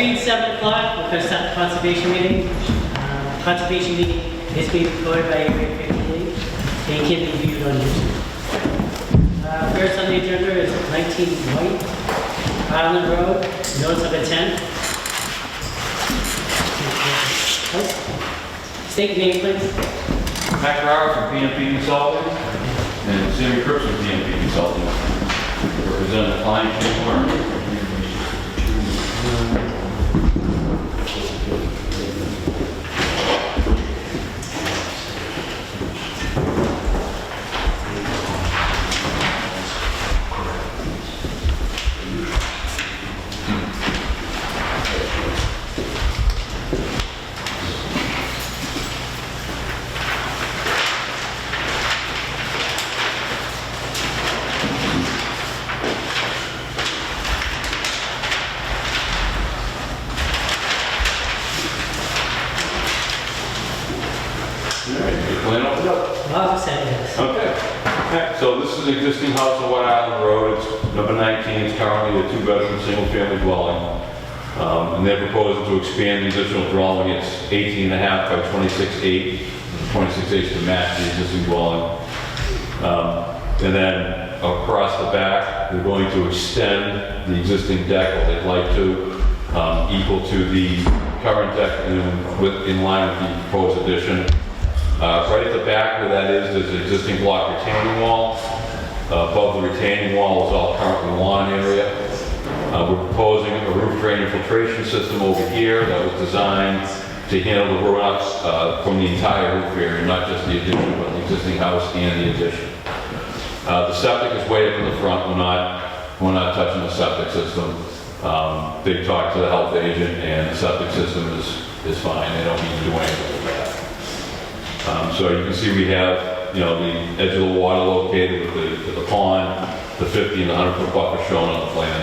agreed 7 o'clock, we're going to start the conservation meeting. Conservation meeting is being recorded by Area 58, and can be viewed on YouTube. First on the agenda is 19 White, Island Road, notice of intent. State name, please. Matt Brower from PMP Consulting and Sammy Cripps from PMP Consulting. Represent the client firm. Okay. So this is an existing house on White Island Road. It's number 19. It's currently a 2-bedroom, single-family dwelling. And they're proposing to expand the additional dwelling. It's 18.5 by 26.8. 26.8 to match the existing dwelling. And then across the back, they're going to extend the existing deck, or they'd like to, equal to the current deck in line with the proposed addition. Right at the back where that is, there's an existing block retaining wall. Above the retaining wall is all currently lawn area. We're proposing a roof drain infiltration system over here that was designed to handle the runoffs from the entire roof area, not just the addition, but the existing house and the addition. The septic is way up in the front. We're not touching the septic system. They talked to the health agent, and the septic system is fine. They don't need to do anything with that. So you can see we have, the edge of the water located with the pond, the 50 and the 100-foot buffer shown on the plan.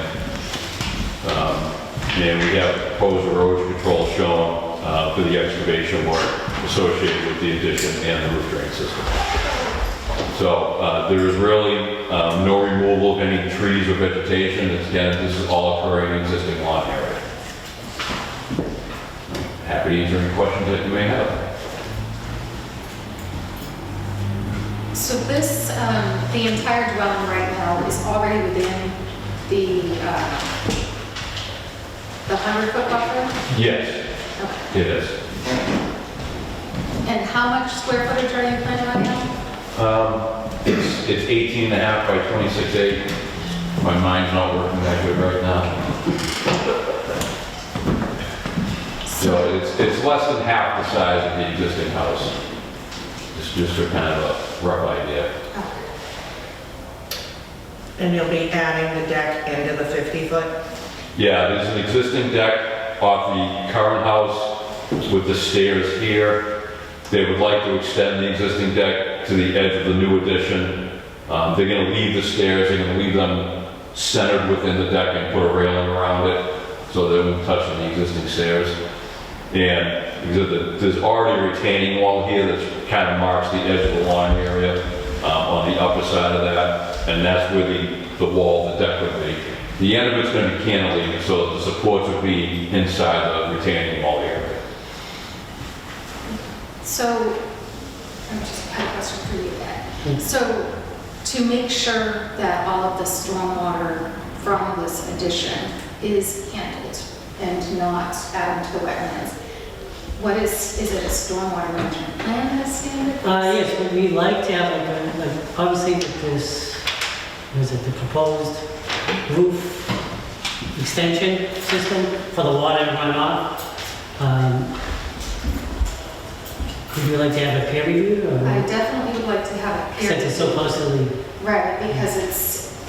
And we have proposed erosion control shown for the excavation work associated with the addition and the roof drain system. So there is really no removal of any trees or vegetation. Again, this is all occurring in existing lawn area. Happy to answer any questions that you may have. So this, the entire dwelling right now is already within the 100-foot buffer? Yes, Okay. it is. And how much square footage are you planning on now? It's 18.5 by 26.8. My mind's not working that good right now. So it's less than half the size of the existing house. It's just a kind of a rough idea. And you'll be adding the deck into the 50-foot? Yeah, there's an existing deck off the current house with the stairs here. They would like to extend the existing deck to the edge of the new addition. They're going to leave the stairs, they're going to leave them centered within the deck and put a railing around it so they won't touch the existing stairs. And there's already a retaining wall here that kind of marks the edge of the lawn area on the upper side of that, and that's where the wall, the deck would be. The end of it's going to be cantilevered, so that the supports would be inside the retaining wall area. So, I just had a question for you, Ed. So, to make sure that all of the stormwater from this addition is handled and not added to the wetlands, is it a stormwater management plan that's standard? Yes, but we'd like to have obviously with this, the proposed roof extension system for the water to run off. Would you like to have a peer review? Or? I definitely would like to have a peer Since it's so close to the... Right, because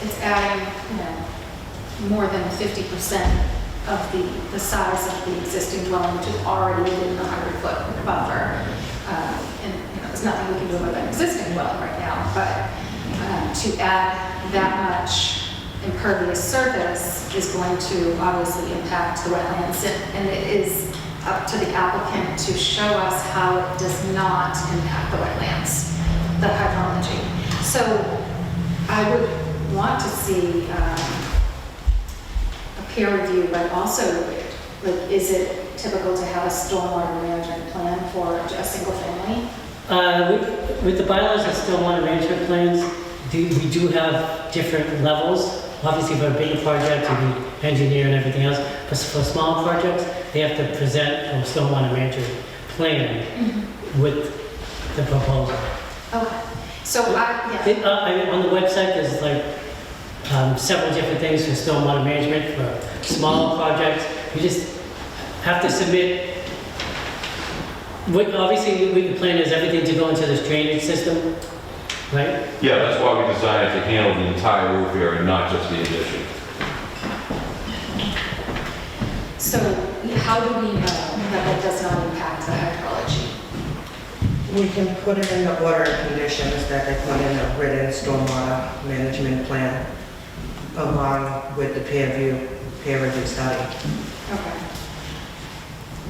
it's adding, more than 50% of the size of the existing dwelling, which is already within the 100-foot buffer. And there's nothing we can do about that existing dwelling right now, but to add that much impervious surface is going to obviously impact the wetlands, and it is up to the applicant to show us how it does not impact the wetlands, the hydrology. So I would want to see a peer review, but also Like, is it typical to have a stormwater management plan for a single family? With the bylaws and stormwater management plans, we do have different levels. Obviously, for a bigger project, you need engineer and everything else. But for small projects, they have to present a stormwater management plan with the proposal. Okay, so yeah. On the website, there's like several different things for stormwater management for smaller projects. You just have to submit. Obviously, the plan is everything to go into this drainage system, right? Yeah, that's why we designed it to handle the entire roof area, not just the addition. So how do we know that that does not impact the hydrology? We can put it in the order of conditions that they put in a written stormwater management plan along with the peer review study. Okay.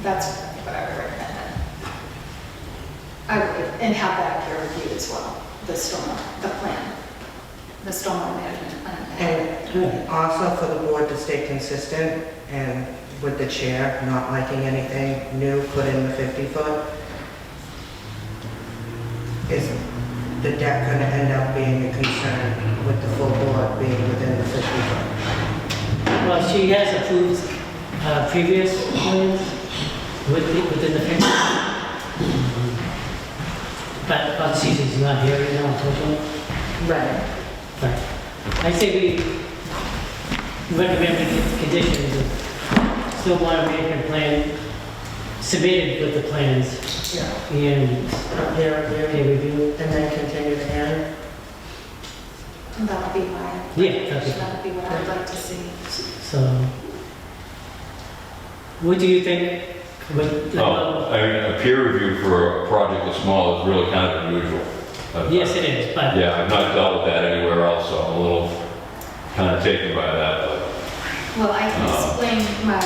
That's what I would recommend then. And have that peer reviewed as well, the plan, the stormwater management plan. And also for the board to stay consistent and with the chair not liking anything new, put in the 50-foot. Is the deck going to end up being a concern with the full board being within the 50-foot? Well, she has approved previous plans within the 50. But obviously she's not here right now, unfortunately. Right. But I say we recommend the conditions of stormwater management plan submitted with the plans Yeah. and peer review. And then continue to end. That would be my, Yeah, that would be what I would like to see. so what do you think? I mean, a peer review for a project this small is really kind of unusual. Yes, it is, but Yeah, I've not dealt with that anywhere else, so I'm a little kind of taken by that, but. Well, I can explain my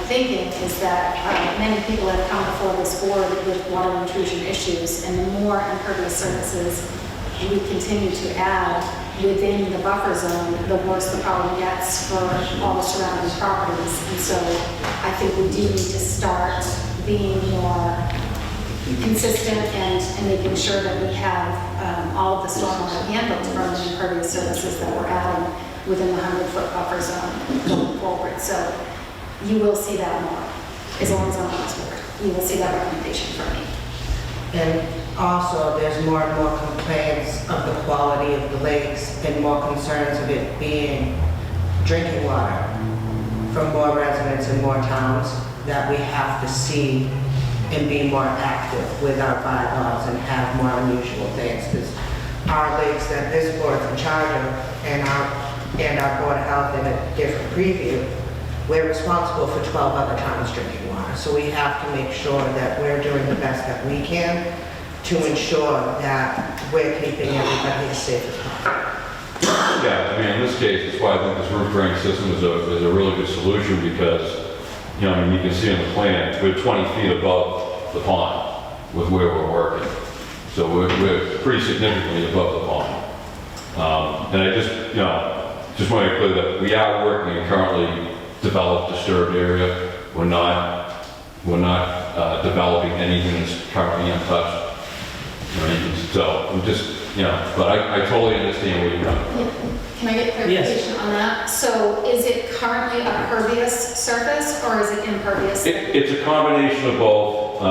thinking is that many people have come before this board with water intrusion issues, and the more impervious surfaces we continue to add within the buffer zone, the worse the problem gets for all the surrounding properties. And so I think we do need to start being more consistent and making sure that we have all of the stormwater handled from the impervious surfaces that we're adding within the 100-foot buffer zone going forward. So you will see that more, as long as I'm on this board. You will see that recommendation from me. And also, there's more and more complaints of the quality of the lakes and more concerns of it being drinking water from more residents in more towns that we have to see and be more active with our bylaws and have more unusual things. Because our lakes that this board's in charge of and our Board of Health in a different preview, we're responsible for 12 other towns drinking water. So we have to make sure that we're doing the best that we can to ensure that we're keeping everybody as safe as possible. Yeah, I mean, in this case, that's why I think this roof drain system is a really good solution because, you know, I mean, you can see on the plan, we're 20 feet above the pond with where we're working. So we're pretty significantly above the pond. And I just want to be clear that we are working in currently developed disturbed area. We're not developing anything that's currently untouched. So I'm just, but I totally understand where you're coming from. Can I get clarification on that? So is it currently a pervious surface or is it impervious? It's a combination of both.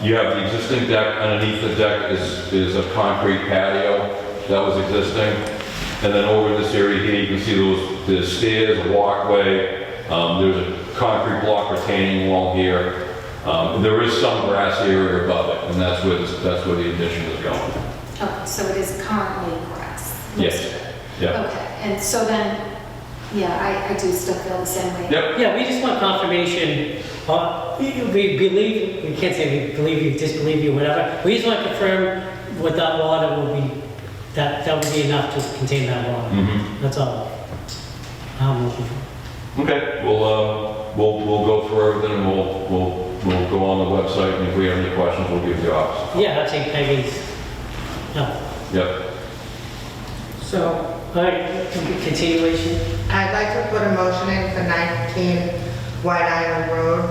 You have the existing deck. Underneath the deck is a concrete patio that was existing. And then over in this area here, you can see there's stairs, a walkway. There's a concrete block retaining wall here. There is some grass area above it, and that's where the addition is going. Okay, so it is currently grass. Yes. Yeah. Okay, and so then, yeah, I do still feel the same way. Yep. yeah, we just want confirmation. We can't say we believe you, disbelieve you, whatever. We just want to confirm what that water will be, that would be enough to contain that water. Mm-hmm. That's all. I'm looking for. Okay. We'll go through everything, and we'll go on the website, and if we have any questions, we'll give the office. Yeah, I'll take Peggy's. No. Yep. So All right, continuation. I'd like to put a motion in for 19 White Island Road,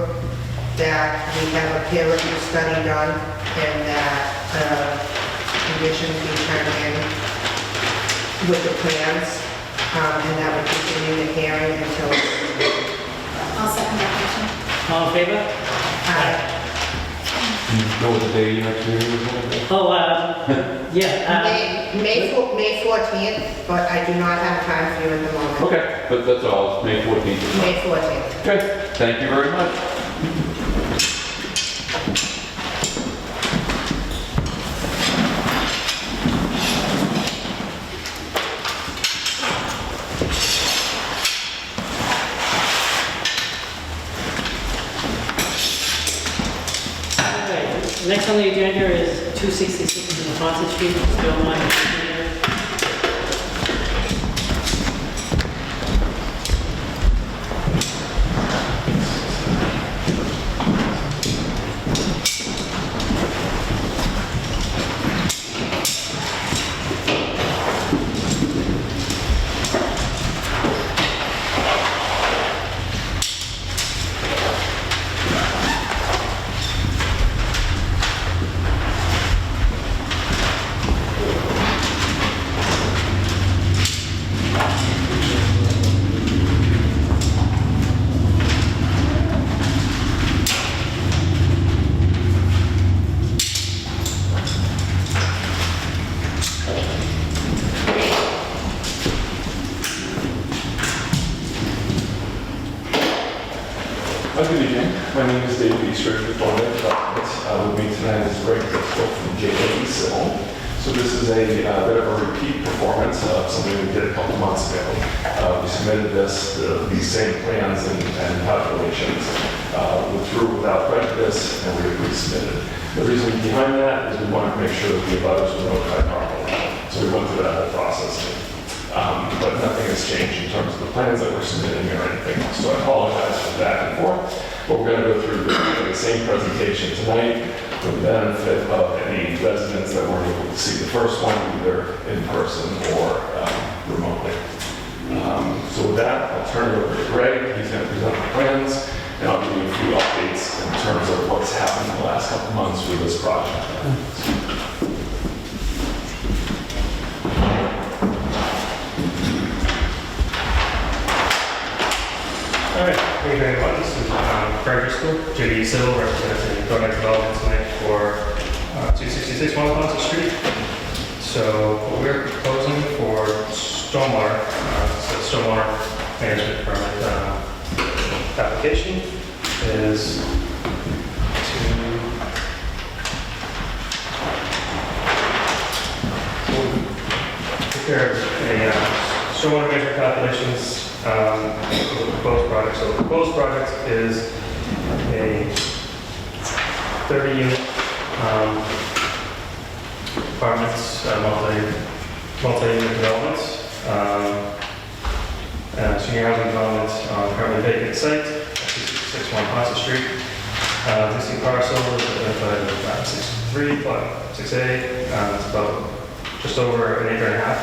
that we have a peer review study done and that conditions be turned in with the plans, and that would continue the hearing until. I'll second that motion. All in favor? Do you know what the day your next meeting is going to be? Oh, yeah. May 14th, but I do not have time for you at the moment. Okay, but that's all, it's May 14th. May 14th. Okay, thank you very much. All right, next on the agenda is 266 Naponton Street, Stormwater Container. Good evening. My name is David Eastridge with Bonet Development. With me tonight is Greg Driscoll from JAE Civil. So this is a bit of a repeat performance of something we did a couple months ago. We submitted these same plans and calculations through without prejudice, and we resubmitted. The reason behind that is we wanted to make sure that the abutters were notified properly. So we went through that whole process. But nothing has changed in terms of the plans that we're submitting or anything. So I apologize for back and forth. But we're going to go through the same presentation tonight for the benefit of any residents that weren't able to see the first one, either in person or remotely. So with that, I'll turn it over to Greg. He's going to present the plans, and I'll give you a few updates in terms of what's happened in the last couple of months with this project. All right, thank you very much. This is Greg Driscoll, JD Civil, representing Bonet Development tonight for 266 Naponton Street. So what we're proposing for stormwater, stormwater management permit application is to prepare a stormwater management calculations for the proposed project. So the proposed project is a 30-unit apartments, multi-unit developments, senior housing development on currently vacant site, 266 Naponton Street. Existing parcel is identified as 63.6A. It's about just over an acre and a half.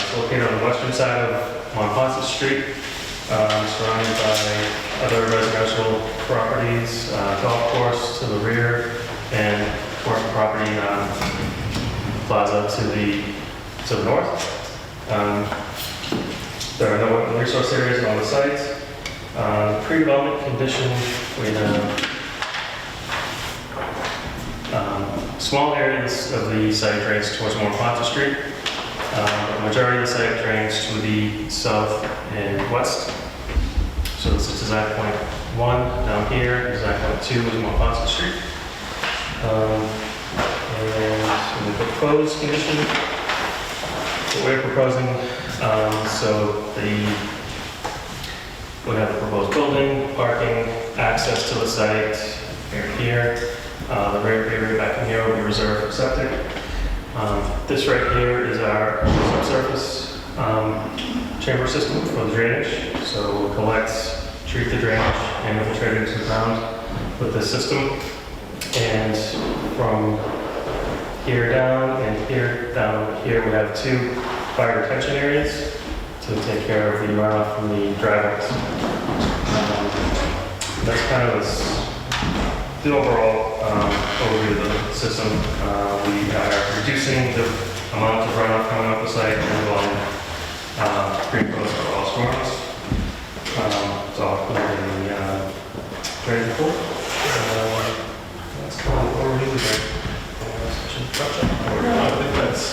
It's located on the western side of Naponton Street, surrounded by other residential properties, golf course to the rear, and commercial property plaza to the north. There are no resource areas on the site. Pre-development condition, we have small areas of the site drains towards Naponton Street. The majority of the site drains to the south and west. So this is design point 1 down here, design point 2 is Naponton Street. And the proposed condition, what we're proposing, we have the proposed building, parking, access to the site here. The rear area back in here will be reserved for septic. This right here is our subsurface chamber system for the drainage. So we'll collect, treat the drainage, and infiltrate it into the ground with this system. And from here down and here down here, we have 2 fire retention areas to take care of the runoff from the driveways. that's kind of the overall overview of the system. We are reducing the amount of runoff coming off the site and going green coats for all storms. So I'll put it in the drainage report. That's kind of the overview of the I think that's,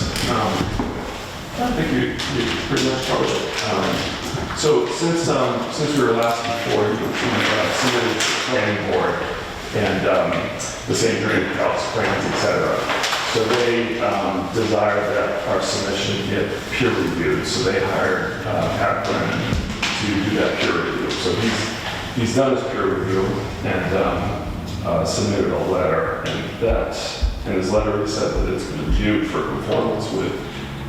I think you pretty much covered it. So since we were last before, you submitted to the planning board and the same drainage calcs, plans, et cetera. So they desire that our submission get peer reviewed. So they hired Pat Brennan to do that peer review. So he's done his peer review and submitted a letter, and that. In his letter, he said that it's been reviewed for conformance with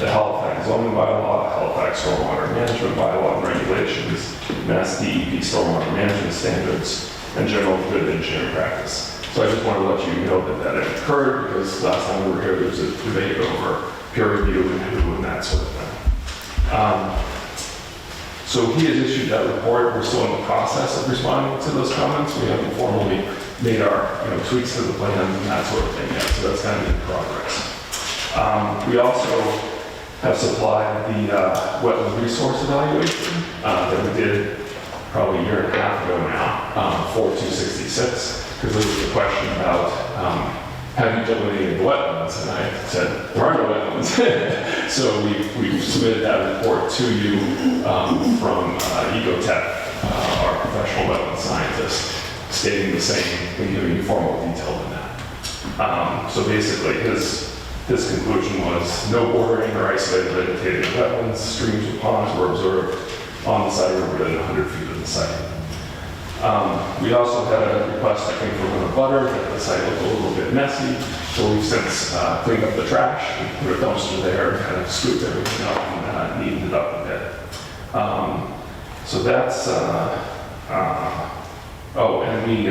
the Halifax zoning bylaw, Halifax stormwater management bylaw and regulations, Mass DEP stormwater management standards, and general good engineering practice. So I just wanted to let you know that that had occurred, because last time we were here, there was a debate over peer review and who and that sort of thing. So he has issued that report. We're still in the process of responding to those comments. We haven't formally made our tweaks to the plan and that sort of thing yet. So that's kind of in progress. We also have supplied the wetland resource evaluation that we did probably a year and a half ago now for 266, because there was a question about have you delineated the wetlands? And I said, there are no wetlands. So we submitted that report to you from Ecotech, our professional wetland scientist, stating the same, and giving you far more detail than that. So basically, his conclusion was no bordering or isolated vegetated wetlands, streams, or ponds were observed on the site or within 100 feet of the site. We also had a request, I think, from a butter that the site looked a little bit messy, so we've since cleaned up the trash and put a dumpster there and kind of scooped everything up and neatened it up a bit. So that's, oh, and we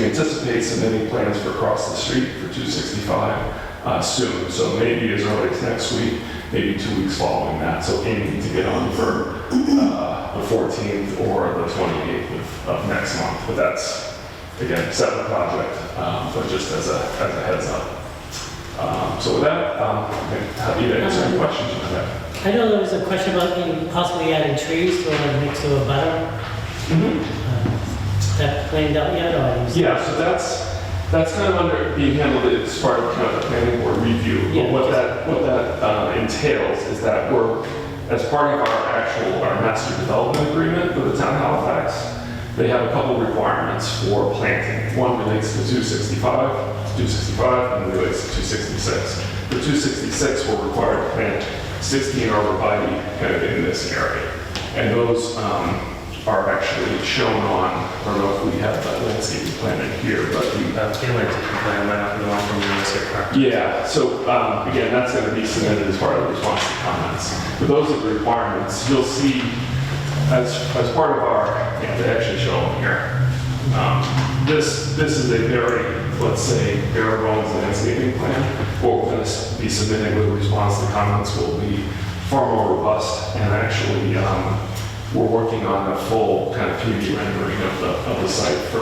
anticipate submitting plans for across the street for 265 soon, so maybe as early as next week, maybe 2 weeks following that, so aiming to get on for the 14th or the 28th of next month. But that's, again, separate project, but just as a heads up. So with that, I'm happy to answer any questions you might have. I know there was a question about maybe possibly adding trees to next to a butter. Is that planned out yet, or? Yeah, so that's kind of being handled as part of kind of the planning board review. Yeah, But what that entails is that we're, as part of our master development agreement with the town of Halifax, they have a couple requirements for planting. One relates to 265, and relates to 266. For 266, we're required to plant 16 arborvitae kind of in this area. And those are actually shown on, I don't know if we have that landscaping plan in here, but we have. the landscaping plan might not be the one from the landscape park. Yeah, so again, that's going to be submitted as part of the response to comments. But those are the requirements. You'll see as part of our, yeah, they actually show them here. This is a very, let's say, bare bones landscaping plan. What we're going to be submitting with response to comments will be far more robust, and actually we're working on a full kind of 3D rendering of the site for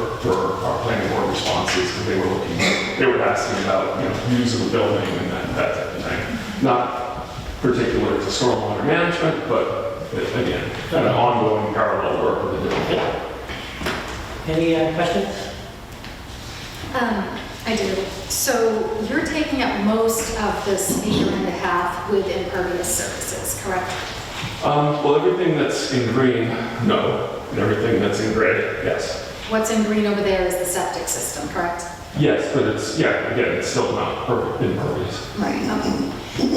our planning board responses, because they were asking about views of the building and that type of thing. Not particular to stormwater management, but again, kind of ongoing parallel work with the different board. Any questions? I do. So you're taking up most of this acre and a half with impervious surfaces, correct? Well, everything that's in green, no. And everything that's in gray, yes. What's in green over there is the septic system, correct? Yes, but it's, yeah, again, it's still not impervious. Right, okay.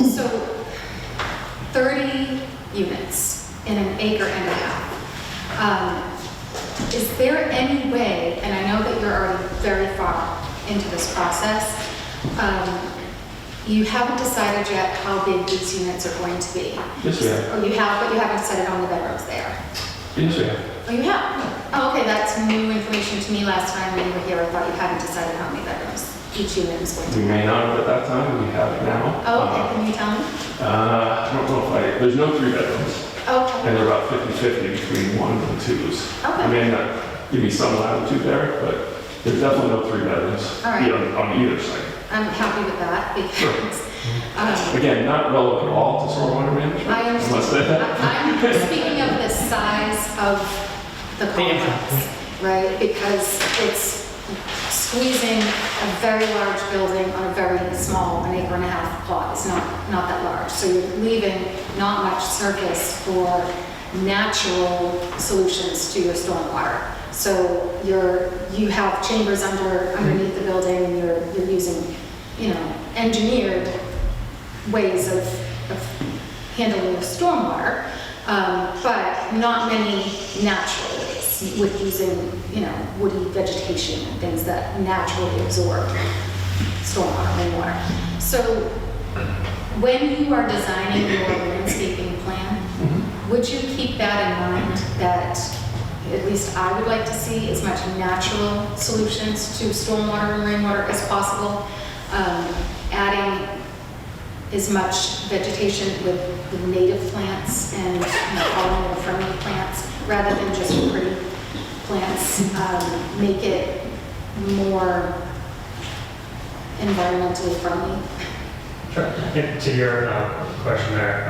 So 30 units in an acre and a half. Is there any way, and I know that you're already very far into this process, you haven't decided yet how big these units are going to be? Yes, we have. Oh, you have, but you haven't decided how many bedrooms they are? Yes, we have. Oh, you have? Oh, okay, that's new information to me. Last time when you were here, I thought you hadn't decided how many bedrooms each unit is going to We be. may not have at that time, we have it now. Oh, okay, can you tell me? I don't know if there's no 3 bedrooms, Okay. and they're about 50-50 between 1s and 2s. Okay. I mean, give me some latitude there, but there's definitely no 3 bedrooms All right. on either side. I'm happy with that because, Again, not relevant at all to stormwater management. I unless they- understand. I'm speaking of the size of the complex, right? Because it's squeezing a very large building on a very small, 1.5 acre plot. It's not that large. So you're leaving not much surface for natural solutions to your stormwater. So you have chambers underneath the building, and you're using, engineered ways of handling the stormwater, but not many natural ways with using, woody vegetation and things that naturally absorb stormwater, rainwater. So when you are designing your landscaping plan, would you keep that in mind, that at least I would like to see as much natural solutions to stormwater and rainwater as possible, adding as much vegetation with native plants and pollinator-friendly plants rather than just pretty plants, make it more environmentally friendly? Sure. Yeah, to your question there,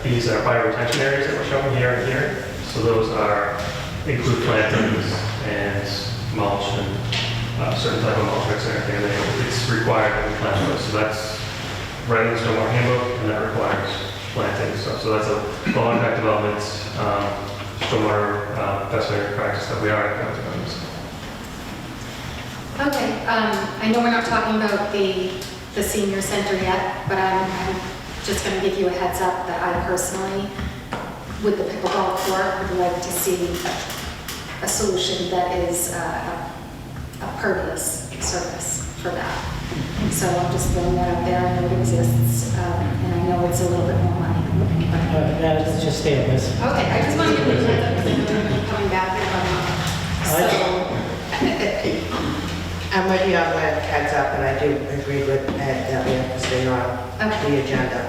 these are bioretention areas that we're showing here and here. So those include plantings and mulch and certain type of mulch mix and everything. And it's required that we plant those. So that's right in the stormwater handbook, and that requires planting stuff. So that's a law impact development, stormwater best practice that we are implementing on this. Okay, I know we're not talking about the senior center yet, but I'm just going to give you a heads up that I personally, with the pickleball court, would like to see a solution that is a pervious surface for that. So I'm just throwing that out there. I know it exists, and I know it's a little bit more money. Yeah, let's just stay with this. Okay, I just want to give you a heads up because I know they're going to be coming back there. I'm with you on that heads up, and I do agree with Ed that we have to stay on the agenda.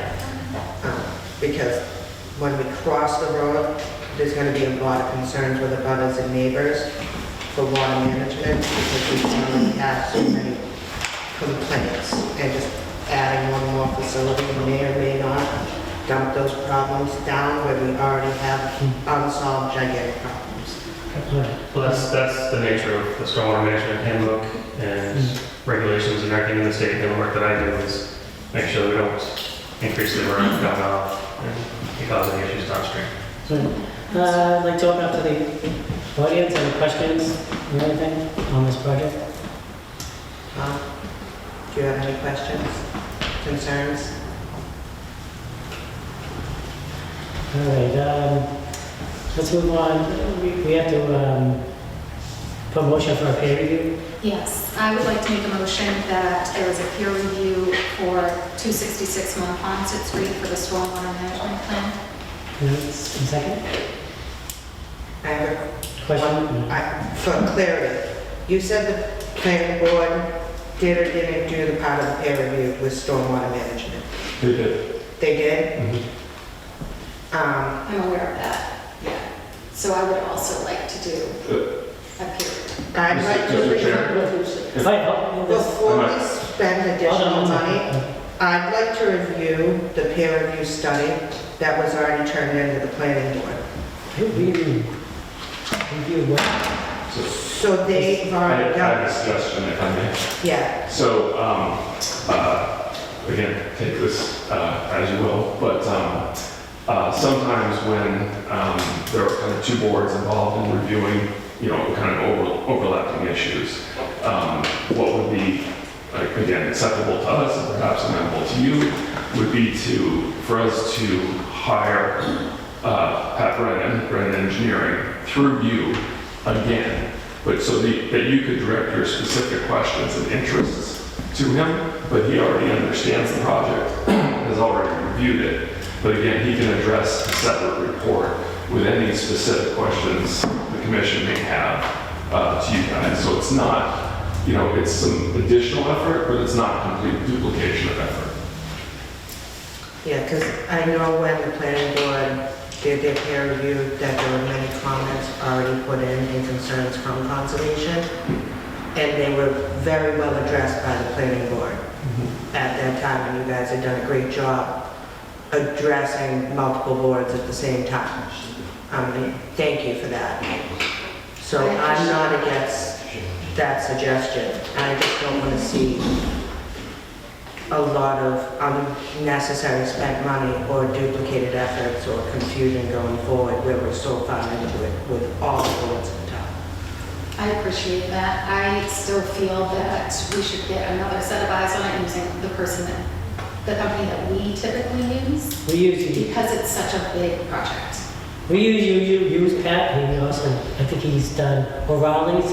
Because when we cross the road, there's going to be a lot of concerns with the butters and neighbors for water management, because we already have so many complaints, and just adding one more facility may or may not dump those problems down where we already have unsolved gigantic problems. Well, that's the nature of the stormwater management handbook and regulations and everything in the state. And the work that I do is make sure we don't increase the burn coming off and cause any issues downstream. So, I'd like to open up to the audience. Any questions or anything on this project? Do you have any questions, concerns? All right, let's move on. We have to put a motion for a peer review. Yes, I would like to make a motion that there is a peer review for 266 Monpont Street for the stormwater management plan. Second? I have a Question? For clarity, you said the planning board did or didn't do the part of the peer review with stormwater management? They did. They did? I'm aware of that, yeah. So I would also like to do a peer review. I'd like to, If I help with this. before we spend additional money, I'd like to review the peer review study that was already turned into the planning board. Review what? So they've I already have done, a suggestion if I may. yeah, So, again, take this as you will, but sometimes when there are kind of two boards involved in reviewing, kind of overlapping issues, what would be, again, acceptable to us and perhaps amenable to you would be for us to hire Pat Brennan Engineering through you again, but so that you could direct your specific questions and interests to him, but he already understands the project, has already reviewed it. But again, he can address a separate report with any specific questions the commission may have to you guys. So it's not, it's some additional effort, but it's not a complete duplication of effort. yeah, because I know when the planning board did their peer review, that there were many comments already put in concerns from conservation, and they were very well addressed by the planning board at that time, and you guys had done a great job addressing multiple boards at the same time. Thank you for that. So I'm not against that suggestion. I just don't want to see a lot of unnecessary spent money or duplicated efforts or confusion going forward where we're so far into it with all the boards in town. I appreciate that. I still feel that we should get another set of eyes on it using the person that, the company that we typically use, We usually, because it's such a big project. we usually use Pat, and we also, I think he's done O'Reilly's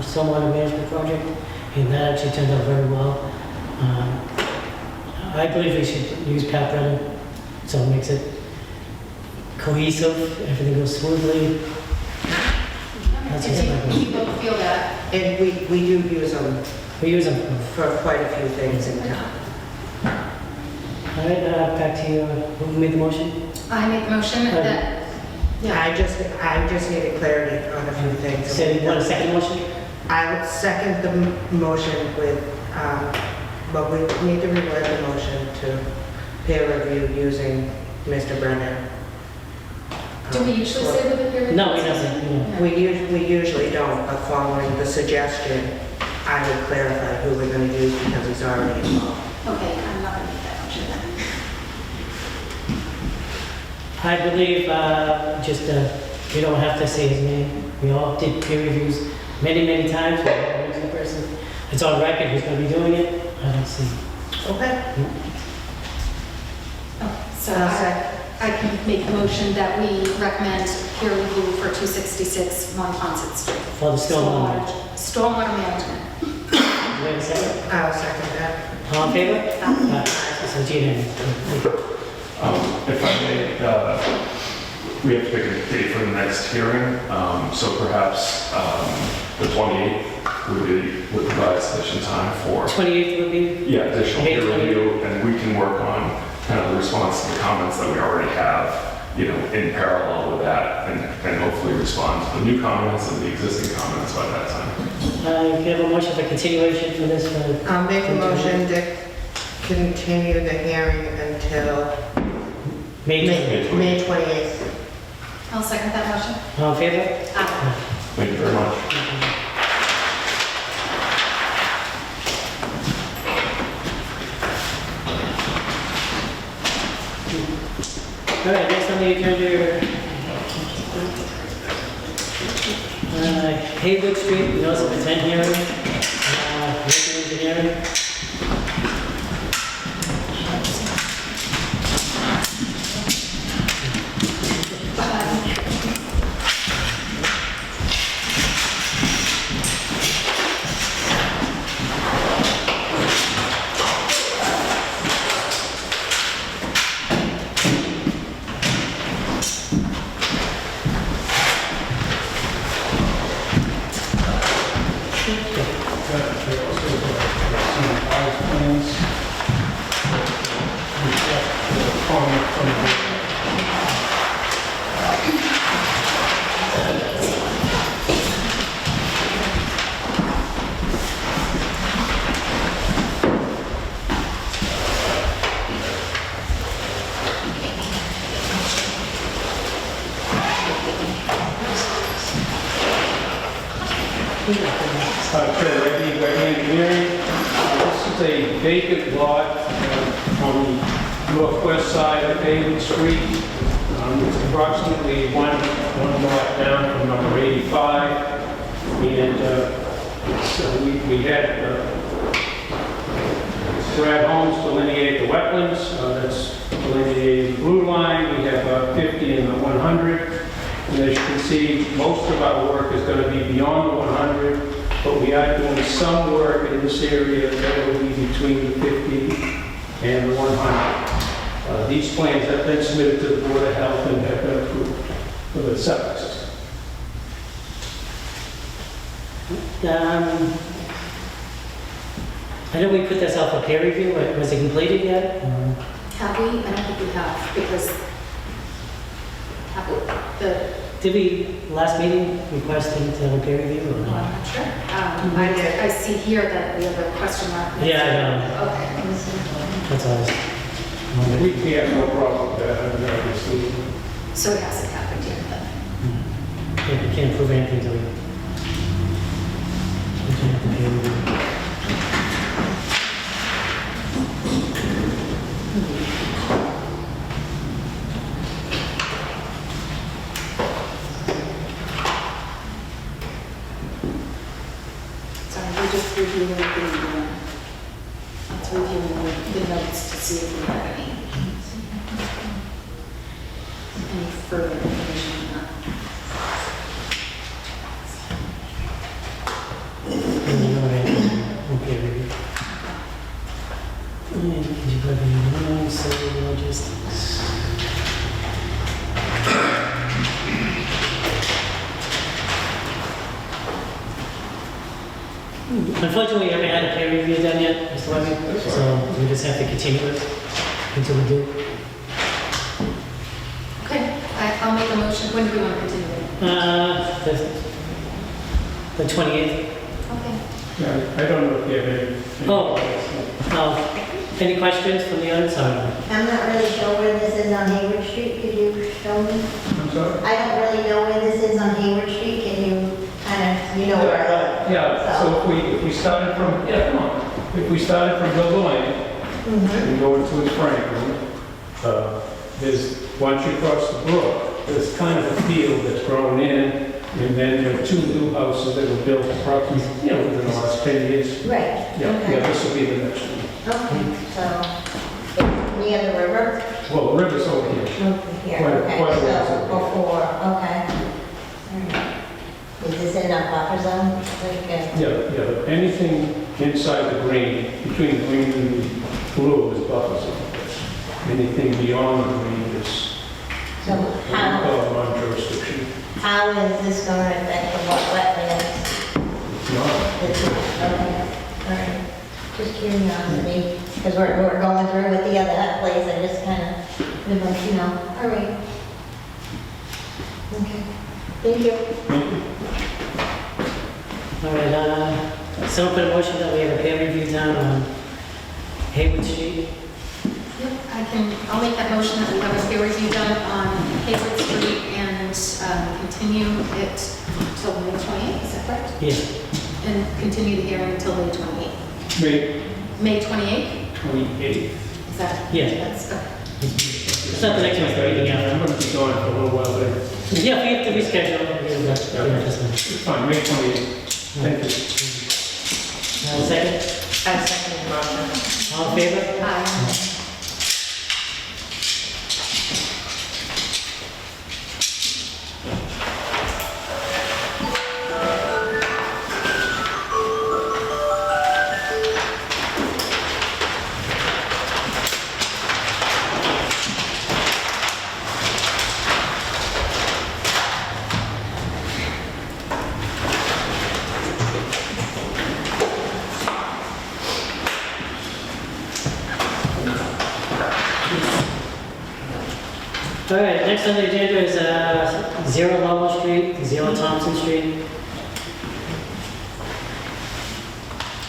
stormwater management project, and that actually turned out very well. I believe we should use Pat Brennan, so it makes it cohesive, everything goes smoothly. That's just my If opinion. you both feel that, And we do use them We use them. for quite a few things in town. All right, back to you. Who made the motion? I make the motion that, yeah, I just needed clarity on a few things. Say, you want a second motion? I would second the motion with, but we need to reword the motion to peer review using Mr. Brennan. do we usually say with the peer review? No, we don't. We usually don't, but following the suggestion, I would clarify who we're going to use because he's already involved. Okay, I'm not gonna make that motion then. I believe, you don't have to say his name. We all did peer reviews many, many times. We have one person. It's on record who's going to be doing it. I don't see. Okay. So I can make a motion that we recommend peer review for 266 1 Ponset Street. For the stormwater. Stormwater management. Do we have a second? I'll second that. All in favor? Aye. So Gina. If I may, we have to pick a date for the next hearing, so perhaps the 28th would provide sufficient time for 28th would be? additional May peer 28th. review, and we can work on kind of the response to the comments that we already have, in parallel with that, and hopefully respond to the new comments and the existing comments by that time. Can I have a motion for continuation for this? I'll make a motion to continue the hearing until May 28th. May 28th. I'll second that motion. All in favor? Aye. Thank you very much. All right, next on the agenda, Haywood Street, notice of intent hearing, Lincoln Engineering. Reddy Engineering. This is a vacant lot on the northwest side of Haywood Street. It's approximately one block down from number 85. And so we had Brad Holmes delineate the wetlands. That's delineated the blue line. We have 50 and the 100. And as you can see, most of our work is going to be beyond the 100. But we are doing some work in this area that will be between the 50 and the 100. These plans have been submitted to the Board of Health and have been approved for the septic system. I know we put this out for peer review, but was it completed yet? Have we? I don't think we have, because have we? Did we, last meeting, request him to have a peer review or No, not? I'm not sure. I see here that we have a question mark. Yeah, I know. Okay. That's all I was wondering. We have no problem with that, obviously. So it hasn't happened yet then? Yeah, we can't prove anything till we can have the peer review. Sorry, we're just reviewing the notes to see if we have any further information on that. Okay, review. And could you put the new civil logistics? Unfortunately, we haven't had a peer review done yet, Mr. Levy, so we just have to continue it until we do. Okay, I'll make a motion. When do we want to continue it? The 28th. Okay. Yeah, I don't know if you have any. Any questions from the audience? I'm not really sure where this is on Hayward Street. Could you show me? I'm sorry? I don't really know where this is on Hayward Street. Can you kind of, you know where? Yeah, so if we started from, yeah, come on. If we started from Bill Lane and go into Franklin, there's, once you cross the brook, there's kind of a field that's grown in, and then there are two new houses that were built approximately, within the last 10 years. Right. Yeah, Okay. yeah, this will be the next one. Okay, so near the river? Well, the river's over here. Over here, Quite- okay, quite a ways so over here. before, okay. All right. Is this in a buffer zone? Yeah, anything inside the green, between the green and the blue is buffer zone. Anything beyond the green is So on jurisdiction. how is this going to affect the wetlands? It's not. Okay, all right. Just curiosity, because we're going through with the other place, I just kind of, all right. Okay, thank you. All right, someone put a motion that we have a peer review done on Hayward Street. Yep, I'll make that motion that we have a peer review done on Hayward Street and continue it till May 28th, is that correct? Yeah. And continue the hearing until May 28th. May 28th? 28th. Is that? Yeah. That's, okay. It's not the next one, but anything I'm else. going to be going for a little while later. Yeah, we have to reschedule. It's fine, May 28th. Thank you. Second, I second the motion. all in favor? Aye. All right, next on the agenda is 0 Lovell Street, 0 Thompson Street.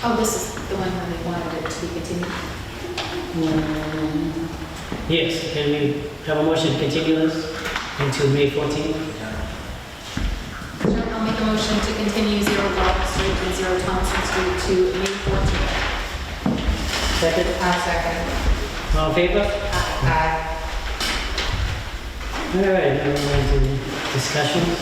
Oh, this is the one where they wanted it to be continued. Yes, can we have a motion to continue this until May 14th? Sure, I'll make a motion to continue 0 Baldwin Street and 0 Thompson Street to May 14th. Second, I second. all in favor? Aye. All right, now we're going to discussions.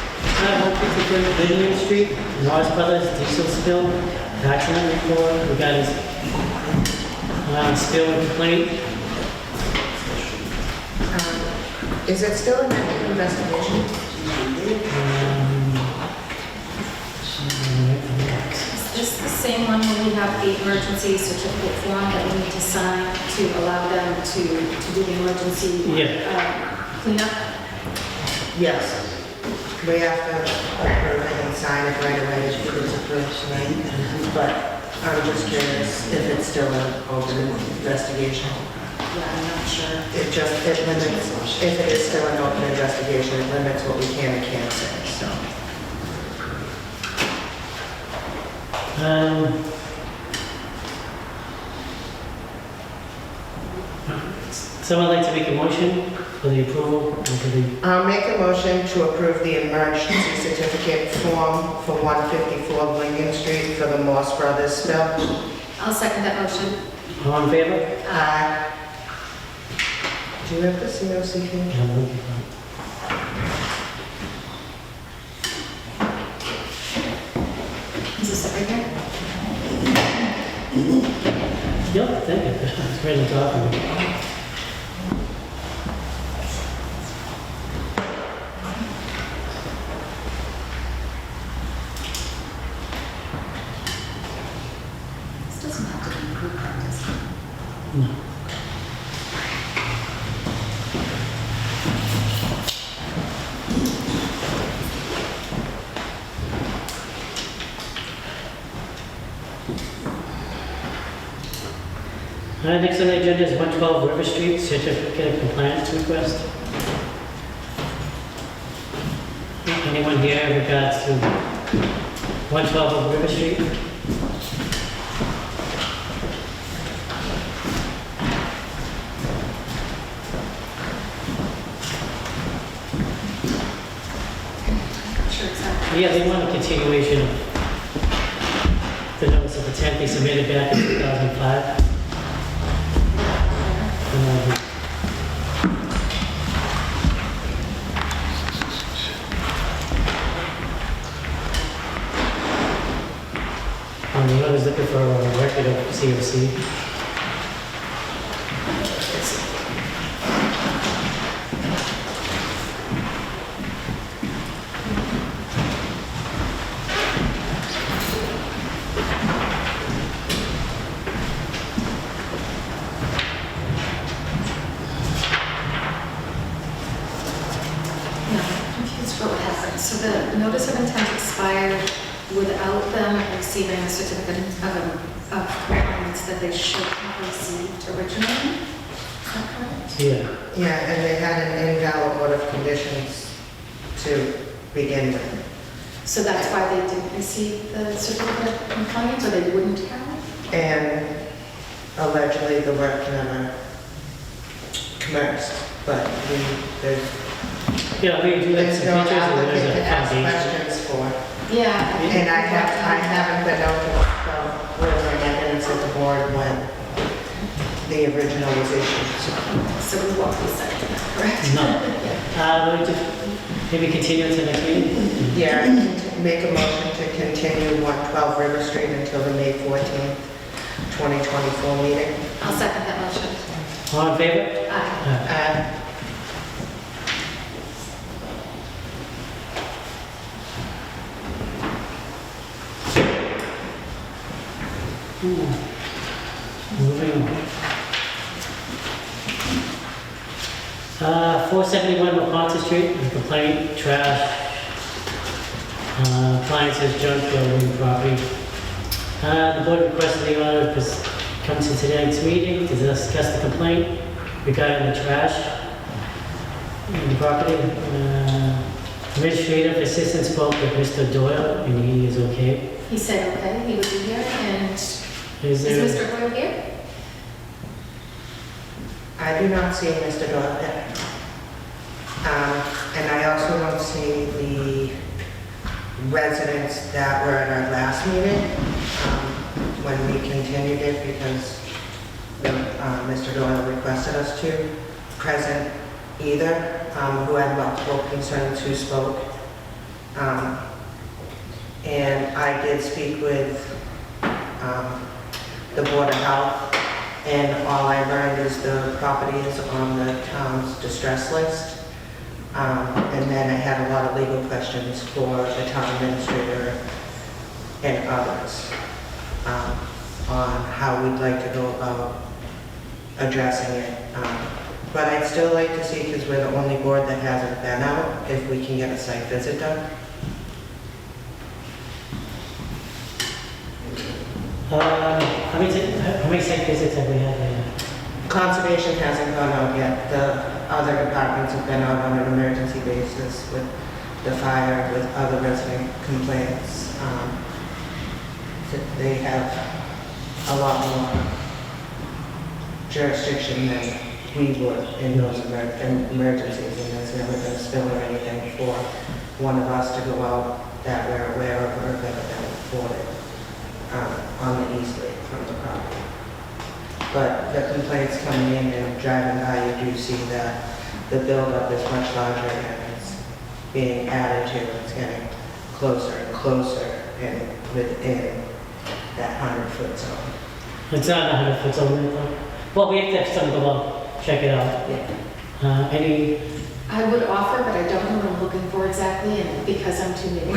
153 Vineyard Street, Norris Brothers diesel spill, accident report, we got his spill complaint. Is it still an active investigation? Is this the same one where we have the emergency certificate form that we need to sign to allow them to do the emergency cleanup? Yes. We have to approve it and sign it right away as soon as it's approved tonight. But I'm just curious if it's still an open investigation. Yeah, I'm not sure. It limits, if it is still an open investigation, it limits what we can and can't say, so. Someone like to make a motion for the approval and for the, I'll make a motion to approve the emergency certificate form for 154 Lincoln Street for the Morse Brothers spill. I'll second that motion. all in favor? Aye. Do you have the COC page? Is this right here? Yep, thank you. It's right on top of it. This doesn't have to be approved, does it? No. Next on the agenda is 112 River Street, certificate of compliance request. Anyone here in regards to 112 of River Street? Not sure exactly. Yeah, they want a continuation of the notice of intent they submitted back in 2005. The owner's looking for a record of COC. No, I'm confused about what happened. So the notice of intent expired without them receiving a certificate of compliance that they should have received originally? Is that correct? Yeah. Yeah, and they had an invalid order of conditions to begin with. So that's why they didn't receive the certificate of compliance, or they wouldn't have? And allegedly the work never commenced, but there's Yeah, we do have some no pictures and applicant there's to a ask foundation. questions for. Yeah. And I haven't been notified from whether I evidence at the board when the original was issued. So we won't be setting that, correct? No. We'll just maybe continue to the next meeting? Yeah, I can make a motion to continue 112 River Street until the May 14th, 2024 meeting. I'll second that motion. All in favor? Aye. Moving on. 471 McCarthy Street, a complaint, trash, appliances, junk, building, property. The board requested the owner to come to tonight's meeting to discuss the complaint regarding the trash in the property. Administrative assistant spoke with Mr. Doyle, and he is okay. He said, okay, he would be here, and Is is there? Mr. Hoyle here? I do not see Mr. Doyle there. And I also don't see the residents that were at our last meeting when we continued it because Mr. Doyle requested us to present either, who had multiple concerns who spoke. And I did speak with the Board of Health, and all I learned is the property is on the town's distress list. And then I had a lot of legal questions for the town administrator and others on how we'd like to go about addressing it. But I'd still like to see, because we're the only board that hasn't been out, if we can get a site visit done. How many site visits have we had there? Conservation hasn't gone out yet. The other departments have been out on an emergency basis with the fire, with other resident complaints. They have a lot more jurisdiction than we would in those emergencies, and there's never been a spill or anything for one of us to go out that we're aware of or have ever been reported on the east lake from the property. But the complaints coming in and driving by, you do see that the buildup is much larger and it's being added to, it's getting closer and closer and within that 100-foot zone. It's not 100 foot zone, though. Well, we have to have someone go out, check it out. Yeah. Any, I would offer, but I don't know what I'm looking for exactly, and because I'm too new.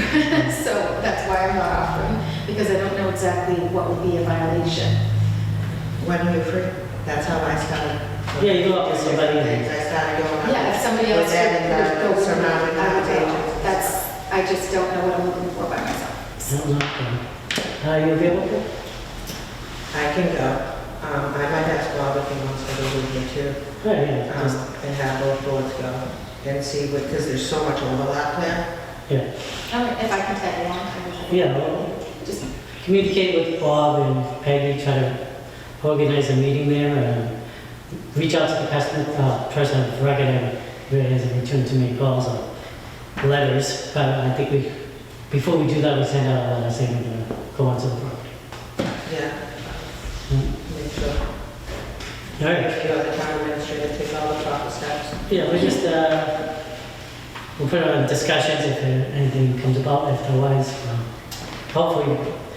So that's why I'm not offering, because I don't know exactly what would be a violation. When you're free, that's how I started. Yeah, you go up to somebody and- I started going up. Yeah, if somebody else with that could and go with me, surrounding I would go. agents. That's, I just don't know what I'm looking for by myself. I don't know. Are you available? I can go. I might ask Bob if he wants to go with me too, Oh, yeah, just, and have both boards go and see what, because there's so much overlap there. yeah. If I can tag along, I will. Yeah, well, Just, communicate with Bob and Peggy, try to organize a meeting there, and reach out to the customer, person of record, and really hasn't returned too many calls or letters, but I think before we do that, we send out a letter saying we're gonna go onto the property. Yeah. Mm. Make sure. All right. Make sure the town administrator take all the proper steps. Yeah, we just, we'll put on discussions if anything comes about, if otherwise, hopefully,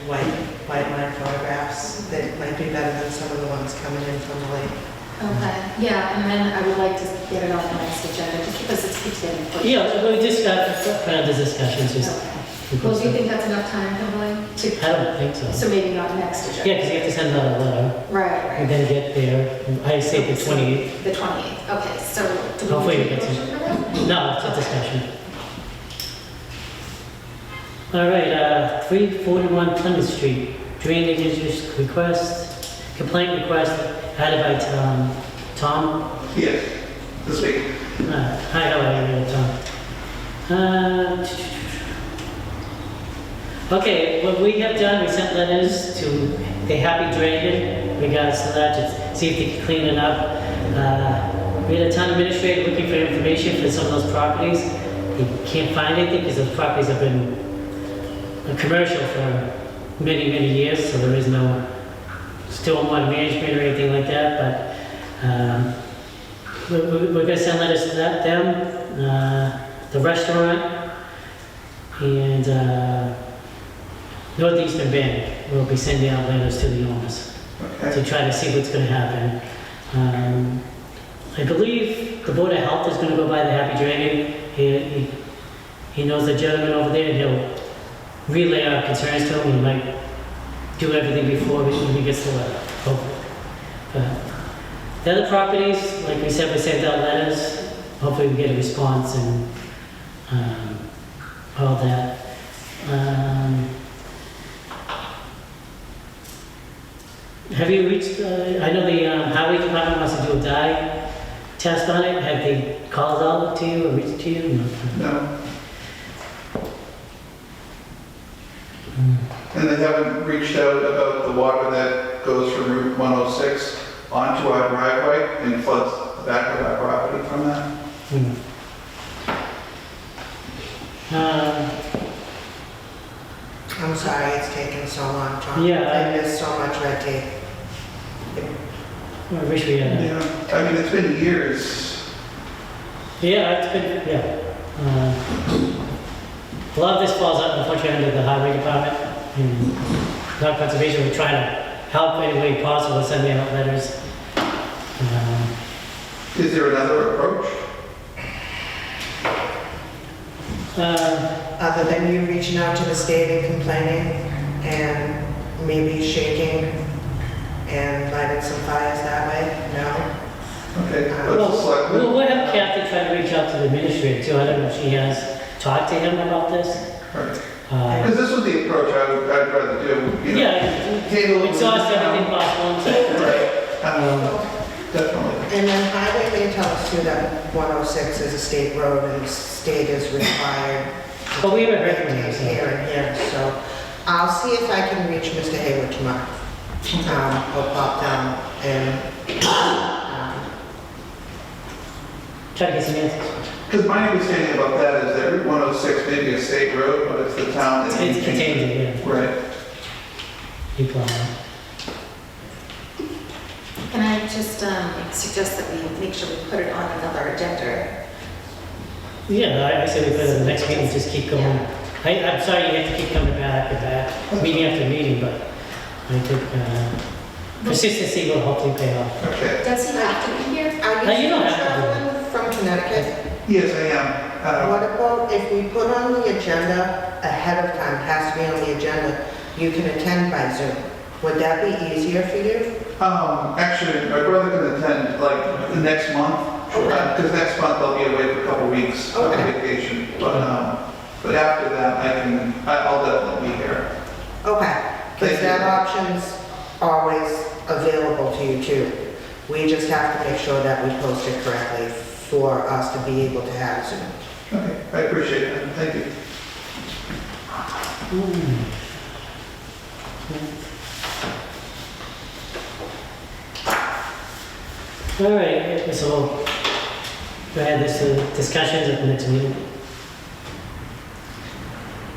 White line photographs that might be better than some of the ones coming in from the lake. okay, yeah, and then I would like to get it on the next agenda, just because it keeps getting pushed. yeah, we just put on the discussions, just. Okay. Well, do you think that's enough time, Kimberly? I don't think so. So maybe not next agenda? Yeah, because you have to send out a letter, Right, and right. then get there, I say the 28th. The 28th, okay, so do we Hopefully need it a gets in. motion for that? No, it's a discussion. All right, 341 Plymouth Street, drainage request, complaint request added by Tom. Yes, this week. Hi, how are you, Tom? Okay, what we have done, we sent letters to the Happy Dragon in regards to that, to see if they can clean it up. We had a town administrator looking for information for some of those properties. He can't find anything because those properties have been commercial for many, many years, so there is no stormwater management or anything like that, but we're gonna send letters to them, the restaurant, and Northeastern Bank will be sending out letters to the owners Okay. to try to see what's gonna happen. I believe the Board of Health is gonna go by the Happy Dragon. He knows the gentleman over there, and he'll relay our concerns to him. He might do everything before he gets the letter, hopefully. But the other properties, like we said, we sent out letters. Hopefully we get a response and all that. Have you reached, I know the highway department wants to do a dye test on it. Have they called out to you or reached to you? No. And they haven't reached out about the water that goes from Route 106 onto our driveway and floods the back of our property from that? I'm sorry it's taken so long, Tom. Yeah. There's so much red tape. I wish we had. Yeah, I mean, it's been years. Yeah, it's been, yeah. A lot of this falls out, unfortunately, under the highway department. And not conservation, we're trying to help any way possible, sending out letters. Is there another approach? Other than you reaching out to the state and complaining and maybe shaking and lighting some fires that way? No? Okay, Well, let's select. we'll have Kathy try to reach out to the administrator too. I don't know if she has talked to him about this. Right. Because this was the approach I'd rather do, you know. Yeah, Handle it. exhaust everything possible and so. Right, definitely. And then highway may tell us too that 106 is a state road and the state is required. But we haven't heard from him, Maintain so. here and here, so I'll see if I can reach Mr. Hayward tomorrow. I'll pop down and, Try to get some answers. Because my understanding about that is that Route 106 may be a state road, but it's the town that. It contains it, yeah. Right. You plan. Can I just suggest that we make sure we put it on another agenda? Yeah, I say we put it in the next meeting, just keep going. I'm sorry you have to keep coming back, meeting after meeting, but I think consistency will hopefully pay off. Okay. Does he have to be here? are No, you you don't have to. traveling from Connecticut? Yes, I am. What about if we put on the agenda ahead of time, has to be on the agenda, you can attend by Zoom. Would that be easier for you? Actually, my brother can attend like the next month. Okay. Because next month I'll be away for a couple weeks on Okay. vacation. But after that, I'll definitely be here. Okay, Thank because you. that option's always available to you too. We just have to make sure that we post it correctly for us to be able to have Zoom. Okay, I appreciate it. Thank you. All right, so go ahead, this discussions at the next meeting.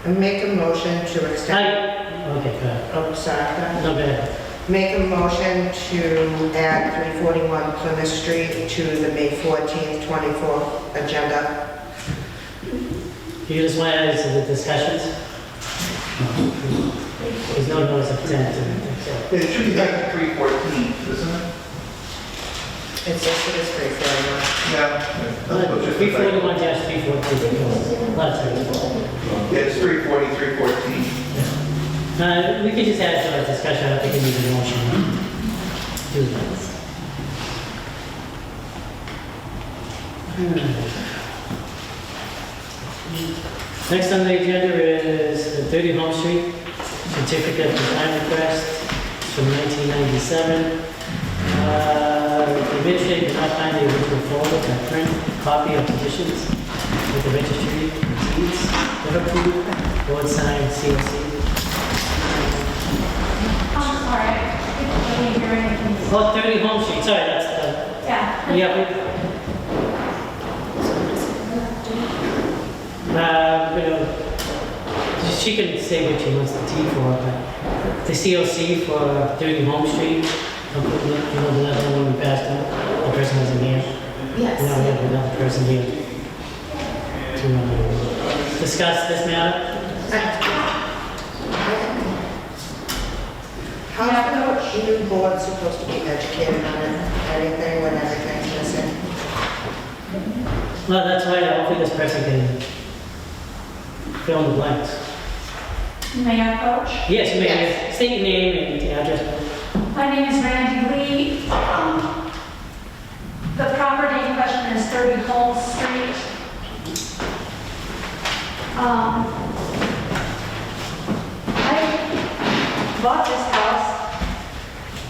And make a motion to extend, Okay, go ahead. oh, sorry, go ahead. No, go ahead. Make a motion to add 341 Plymouth Street to the May 14th, 24th agenda. You just want to add this to the discussions? There's no notice of intent, so. It should be back to 314, isn't it? It's listed as 341. Yeah. That's what just- 341 314, a lot of times. Yeah, it's 340, 314. We could just add to our discussion, I don't think we need a motion. Do that. Next on the agenda is the 30 Home Street certificate of design request from 1997. The administrator did not find the original folder that print copy of petitions with the registry of deeds, Liverpool, board signed, COC. I'm sorry, I didn't hear anything. Oh, 30 Home Street, sorry, that's the, Yeah. yeah, she can say what she wants the T for, but the COC for 30 Home Street, the level when we passed out, the person wasn't here. Now we Yes. have another person here to discuss this matter. How's the new board supposed to be educated on it? Anything when everything's missing? Well, that's why hopefully this person can fill in the blanks. May I coach? Yes, you may Yes. state your name and the address. My name is Randy Lee. The property in question is 30 Holmes Street. I bought this house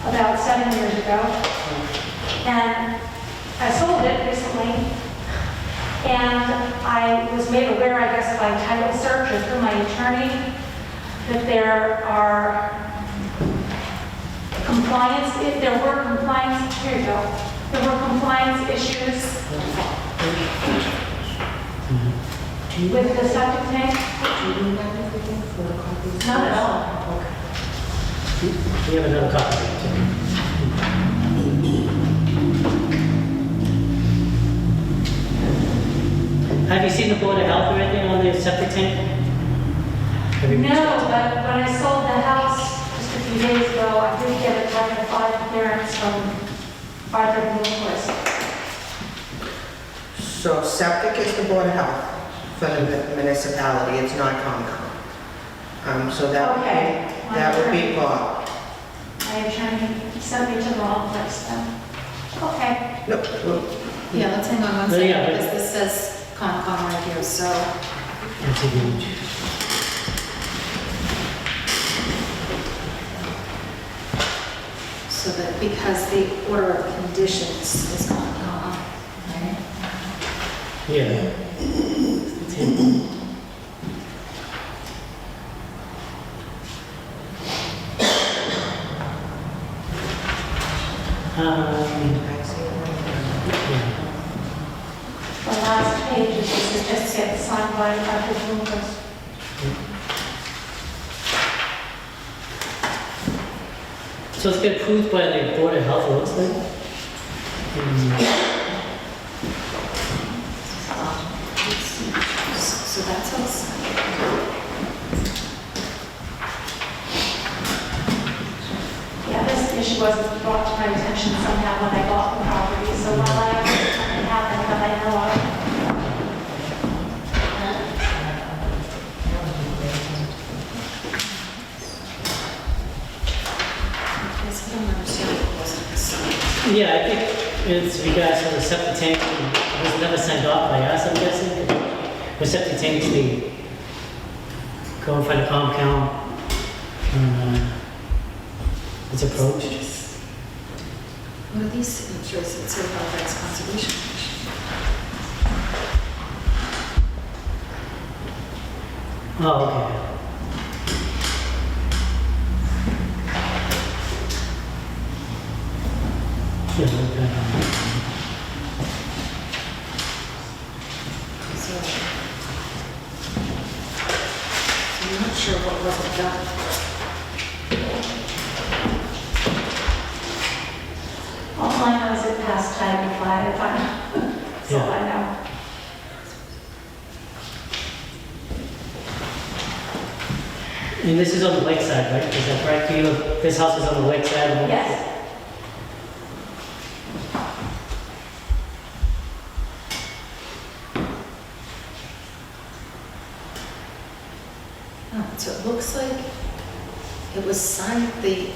about 7 years ago, and I sold it recently. And I was made aware, I guess, by title search or through my attorney, that there are compliance, if there were compliance, here you go, there were compliance issues with the septic tank. Not at all. We have another copy. Have you seen the Board of Health or anything on the septic tank? Have you reached No, out to them? but when I sold the house just a few days ago, I did get a Title V clearance from Arthur Bloomquist. So septic is the board of health for the municipality, it's not Concom. So that would Okay. be, that would be Bob. My attorney sent me to the wrong place then. Okay. No, well, Yeah, let's hang on one No, second, yeah, but- because this says Concom right here, so That's a huge. So that because the order of conditions is not gone, right? Yeah. I see it. Yeah. The last page is the certificate signed by Dr. Lucas. So it's been approved by the Board of Health, it looks like. So that's all signed. Yeah, this issue wasn't brought to my attention somehow when I bought the property, so while I have something happen that I know of. Yes, I don't understand what wasn't signed. Yeah, I think it's regards to the septic tank, it was never signed off by us, I'm guessing. The septic tanks, they go in front of compound, it's approached. What are these signatures that say Halifax Conservation Commission? Oh, okay. Yeah, okay. So I'm not sure what wasn't done. All I know is it passed Title V, that's all I know. And this is on the lakeside, right? Is that correct? This house is on the lakeside? of the- Yes. Oh, so it looks like it was signed, the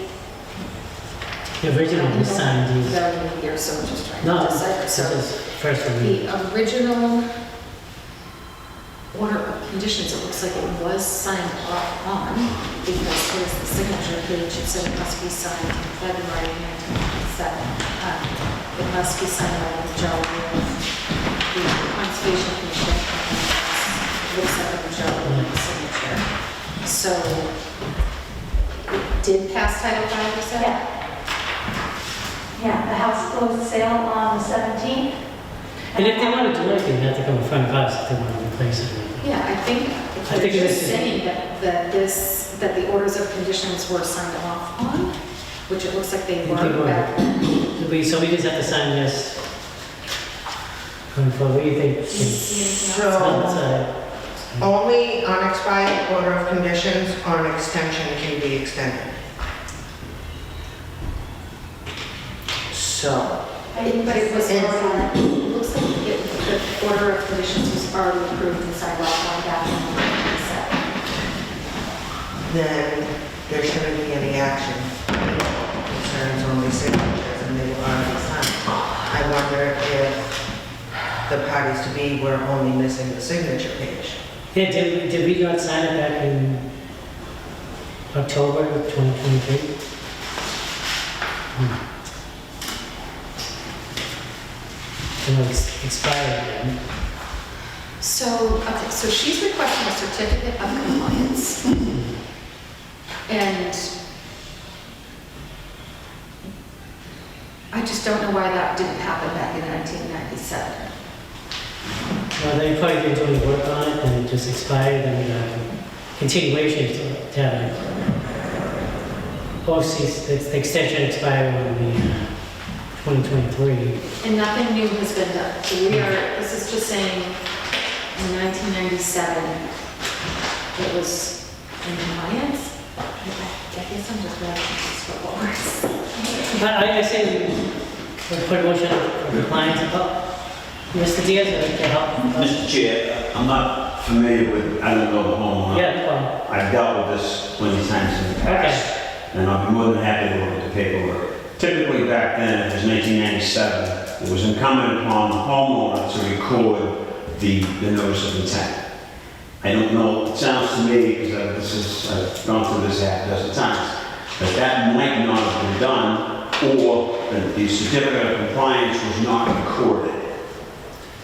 The original was signed, is- value here, so I'm just trying no, to decipher. this So is first one. the original order of conditions, it looks like it was signed off on, because here's the signature page, it said it must be signed in February 1997. It must be signed by the majority of the Conservation Commission. It looks like a majority of the signature. So it did pass Title V, you said? Yeah. Yeah, the house closed sale on the 17th. And if they want to do anything, they have to come in front of us if they want to replace it. Yeah, I think I think you're it just is- saying that the orders of conditions were signed off on, which it looks like they They were were. back then. So we just have to sign this. Going forward, what do you think? See anything else? No, So, only unexpired order of conditions or an extension can be extended. So, But it was already, it looks like the order of conditions was already approved and signed off on back in 1997. then there shouldn't be any action. Concerns only signatures and they were already signed. I wonder if the parties to be were only missing the signature page. Yeah, did we not sign it back in October of 2023? And it's expired then. So, okay, so she's requesting a certificate of compliance. And I just don't know why that didn't happen back in 1997. Well, they probably didn't do any work on it and it just expired and continuation to have it. The extension expired on the 2023. And nothing new has been done. So this is just saying in 1997, it was in compliance. I guess I'm just writing this for words. I say we put a motion for compliance. Mr. Diaz, to help us. Mr. Chair, I'm not familiar with, I don't know the homeowner. Yeah, no problem. I've dealt with this plenty times in the past, and I'll be more than happy to look at the paperwork. Typically back then, it was 1997, it was incumbent upon the homeowner to record the notice of intent. I don't know, it sounds to me, because I've gone through this half a dozen times, that that might not have been done or the certificate of compliance was not recorded.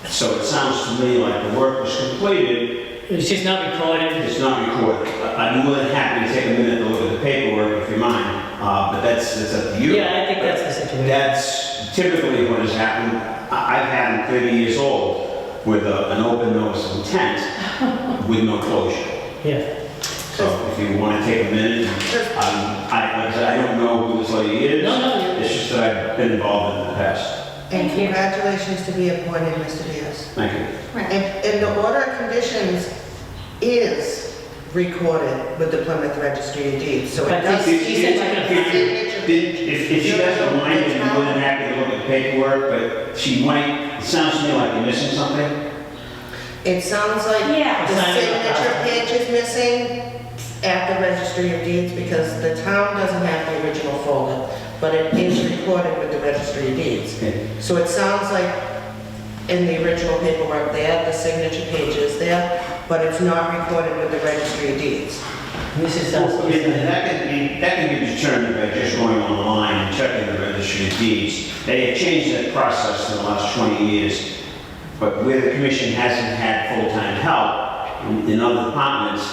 So it sounds to me like the work was completed, It's just not recorded. it's not recorded. I'm more than happy to take a minute to look at the paperwork if you mind, but that's up to you. Yeah, I think that's the situation. That's typically what has happened. I've had them 30 years old with an open notice of intent with no closure. Yeah. So if you want to take a minute, I don't know who this lady is. No. It's just that I've been involved in the past. And Thank you. congratulations to be appointed, Mr. Diaz. Thank you. Right. And the order of conditions is recorded with the Plymouth Registry of Deeds, so it But does. she said she's gonna find it. If she doesn't mind, I'm more than happy to look at the paperwork, but she might, it sounds to me like you're missing something. It sounds like Yeah. the signature page is missing at the Registry of Deeds because the town doesn't have the original folder, but it is recorded with the Registry of Deeds. Okay. So it sounds like in the original paperwork there, the signature page is there, but it's not recorded with the Registry of Deeds. This is That can be determined by just going online and checking the registry of deeds. They have changed that process in the last 20 years. But where the commission hasn't had full-time help in other departments,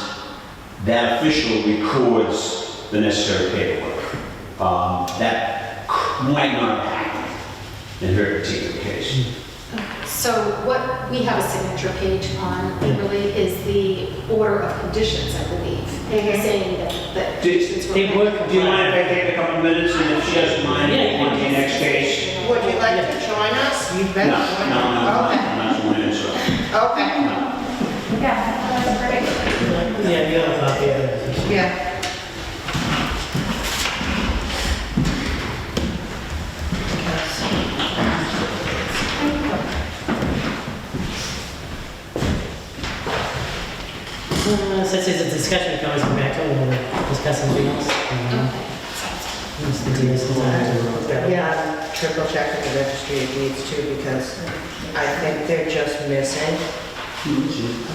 that official records the necessary paperwork. That might not have happened in her particular case. So what we have a signature page on, really, is the order of conditions, I believe, saying that conditions were They met. work. Do you mind if I take a couple of minutes and if she doesn't mind, Yeah, on to the next case? Would you like to join us? You've been. No, I'm not going in, so. Okay, Yeah, that's great. Yeah, you have a copy of it. yeah. Since it's a discussion, we can always come back to it and discuss something else. Okay. Mr. Diaz is on. Yeah, triple check with the Registry of Deeds too, because I think they're just missing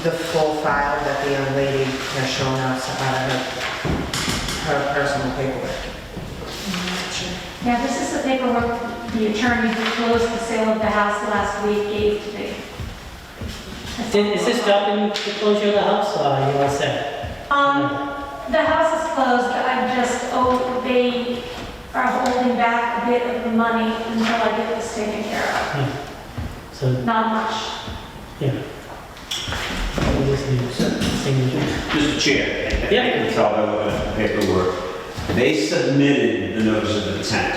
the full file that the young lady has shown us out of her personal paperwork. Yeah, this is the paperwork the attorney who closed the sale of the house last week gave to me. Is this stopping the closure of the house, or are you all set? The house is closed, they are holding back a bit of the money until I get this taken care of. So, Not much. yeah. We'll just do signature. Mr. Chair, I Yeah. can tell by looking at the paperwork, they submitted the notice of intent.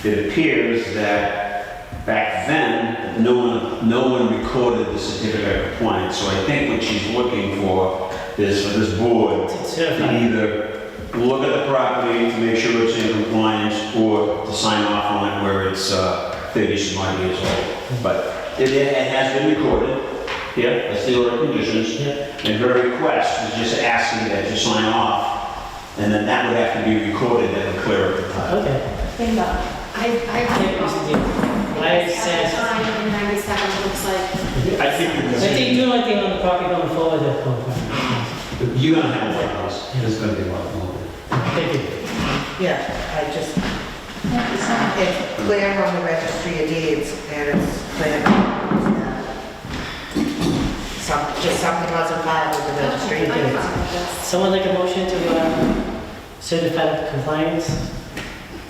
It appears that back then, no one recorded the certificate of compliance, so I think what she's looking for is for this board To to certify. either look at the property to make sure it's in compliance, or to sign off on it where it's 30-some odd years old. But it has been recorded, yeah, that's the order of conditions. Yeah. And her request is just asking that you sign off, and then that would have to be recorded at the clear of the title. Okay. Bingo. I have Yeah, no Mr. problem. Diaz. I At the said, time in 97, it looks like, I think I think do one thing on the property going forward, that you're gonna have one of those. There's gonna be one more. Thank you. Yeah, I just, Thank you so much. it's clear on the Registry of Deeds, and it's clear just something wasn't filed with the Registry of I'm Deeds. fine with this. Someone like a motion to certify the compliance?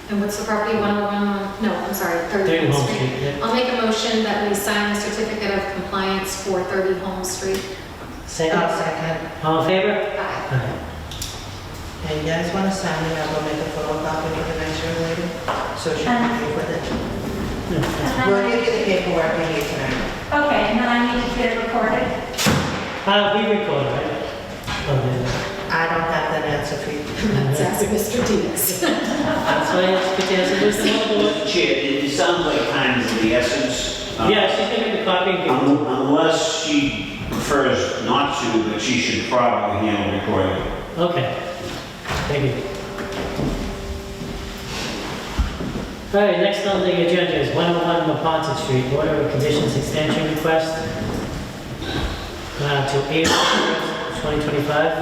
And what's the property, 101, no, I'm sorry, 30 30 Home Home Street. Street, yeah. I'll make a motion that we sign the certificate of compliance for 30 Home Street. Second? Second. All in favor? Aye. Aye. And you guys want to sign it, I'll go make a photocopy for the next young lady, so she can pay with it. We'll give you the paperwork you need tonight. Okay, and then I need to get it recorded. We record, right? Oh, I don't have that answer for you. Let's ask Mr. Diaz. that's why it's good to have some Mr. Chair, it sounds like time is of the essence. Yeah, she's gonna make a copy and give it. Unless she prefers not to, but she should probably handle recording. Okay. Thank you. All right, next on the agenda is 101 Maponton Street, order of conditions extension request to April 1st, 2025.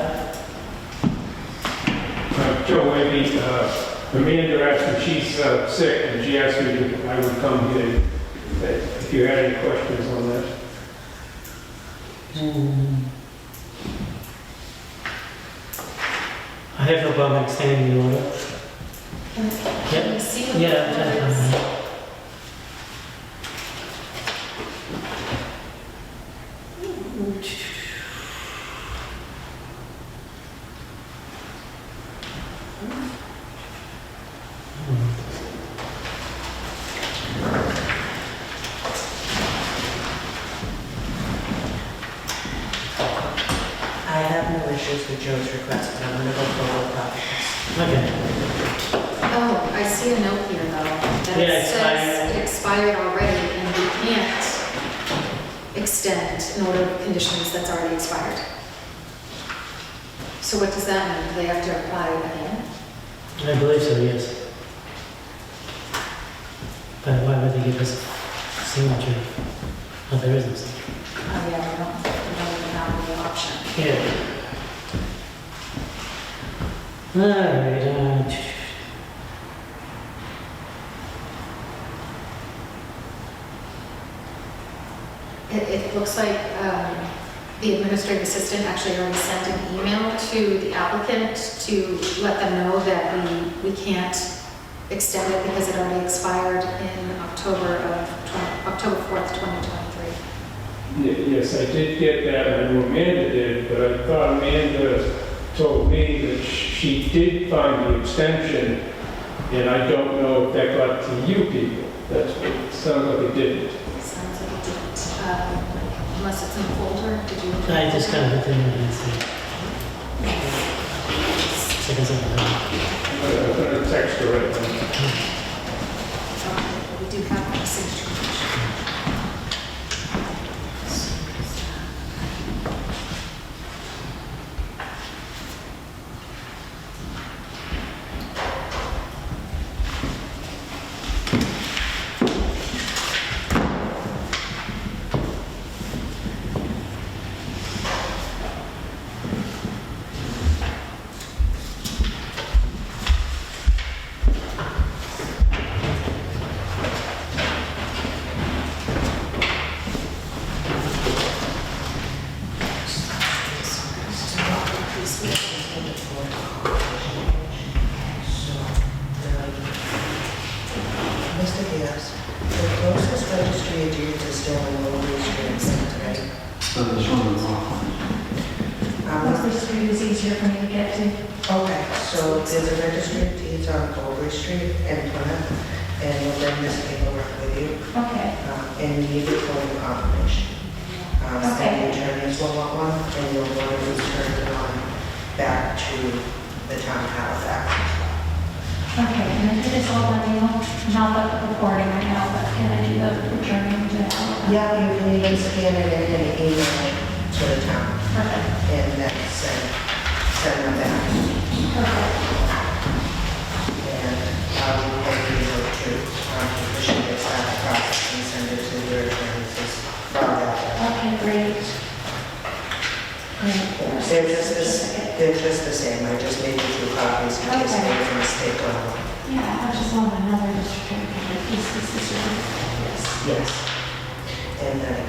Joe Wavy, Amanda asked me, she's sick, and she asked me if I would come here, if you had any questions on that. I have no problem extending the order. Can you see what Yeah, the I'm order is? trying I have no issues with Joe's request, but I'm gonna go forward with copies. Okay. Oh, I see a note here though, that Yeah, it expired. says it expired already and we can't extend an order of conditions that's already expired. So what does that mean? Do they have to apply again? I believe so, yes. But why would they give us a signature? Oh, there is no signature. Oh, yeah, we don't even have the option. Yeah. All right, It looks like the administrative assistant actually already sent an email to the applicant to let them know that we can't extend it because it already expired in October 4th, 2023. Yes, I did get that, and I knew Amanda did, but I thought Amanda told me that she did find the extension, and I don't know if that got to you people. That's what it sounds like it didn't. Sounds like it didn't, unless it's in the folder, did you? I just kind of looked in and see. Second, second. I'm going to text her right now. Okay, we do have a signature. Mr. Diaz, the closest registry of deeds is still in Lowell Street, right? Hopefully street is easier for me to get to. Okay, so there's a registry of deeds on Bowlby Street in Plymouth, and we'll bring this paperwork with you, Okay, and you need it for your confirmation. And the attorneys will want one, and you'll want to return it on back to the town of Halifax. okay, can I do this all by mail? Not the recording right now, but can I do the returning to Halifax? Yeah, you can even scan it in and email it to the town, Perfect, and then send them back. perfect. And we will be able to officially get that process and send it to your attorneys as far as. Okay, great. Great. They're just the same, I just made you 2 copies in case Okay. there was a mistake on them. Yeah, I just want another certificate, like this is the certificate, yes. Yes. And then it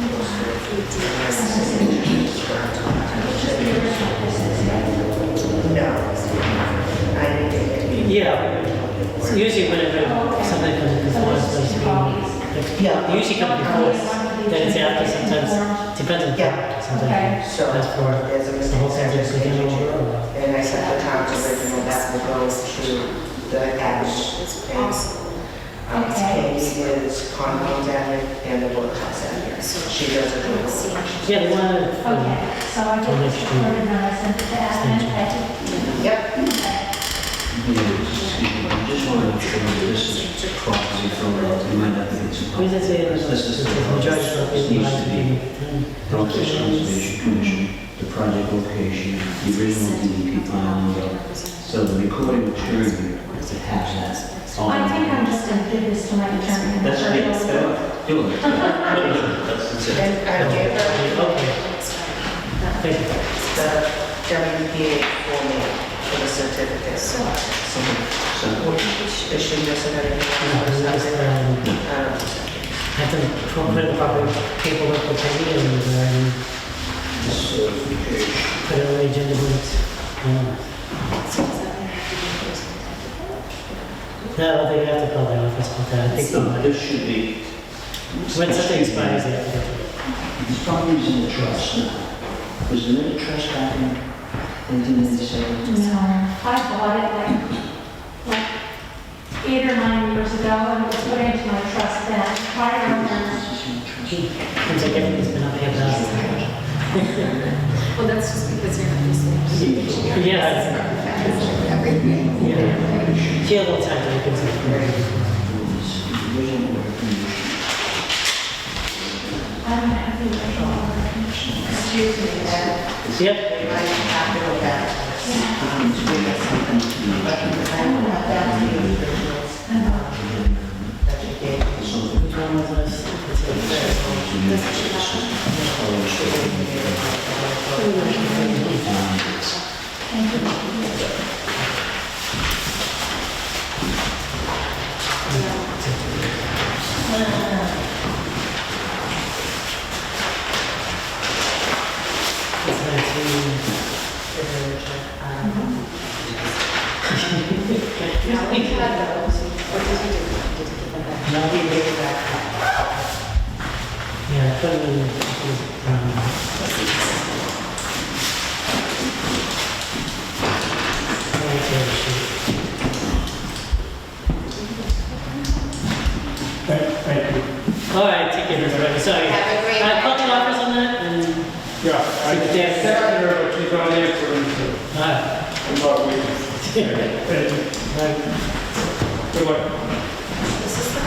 goes through. And then the signature is correct. Just the original, this is, yeah. No, I need to get you. Yeah, so usually whenever something comes before us, there's Yeah. they usually come before us, then it's after sometimes, depends on the Yeah. fact, sometimes. So That's for there's a the mistake. whole thing there, just just again making over. sure. And I sent the town's original, that will go to the ash. It's And, possible. It's Katie is Conroe's admin and the workhouse admin. She does a good job. Yeah, the one, Okay, so I get this recorded and I send it to admin, Yep. Just want to make sure that this is properly filled out, you might not think it's. what does that say? This is The the majority of this the needs to be people. Brookfish Conservation Commission, the project location, the original DEP file number, so the recording attorney to have that. all I think I'm in. just gonna give this to my attorney. That's great, do it. That's it. And I gave her Okay, thank you. the WPA form for the certificate. So, Is she missing anything? I else? have to put the proper paperwork for Peggy and put it on the agenda when it's, no, I don't think I have to call the office about that. I think So this should be, when something expires, they have to go through it. this property's in the trust now. Was there any trust back in 1997? No, I bought it like 8 or 9 years ago, and it was put into my trust then. Prior to that, Seems like everything's been up here the last well, that's just because you're not used to it. Yeah. Everything. Yeah. She had a little time to look into it. I don't have the original recognition. Excuse me, Ed. Yep. We might have to go back to this. We got something to do. But I don't have that to the originals that you gave me. Which one was this? It's 19. Now, we had those. What did you do? Did you give them back? No, we gave it back. Yeah, I put it in, Thank you. all right, take care, Mr. Rebbe, sorry. Have a great I called the night. office on that and, Yeah, I texted her, but she's not answering, so I'm not waiting. Thank you. Good luck. This is the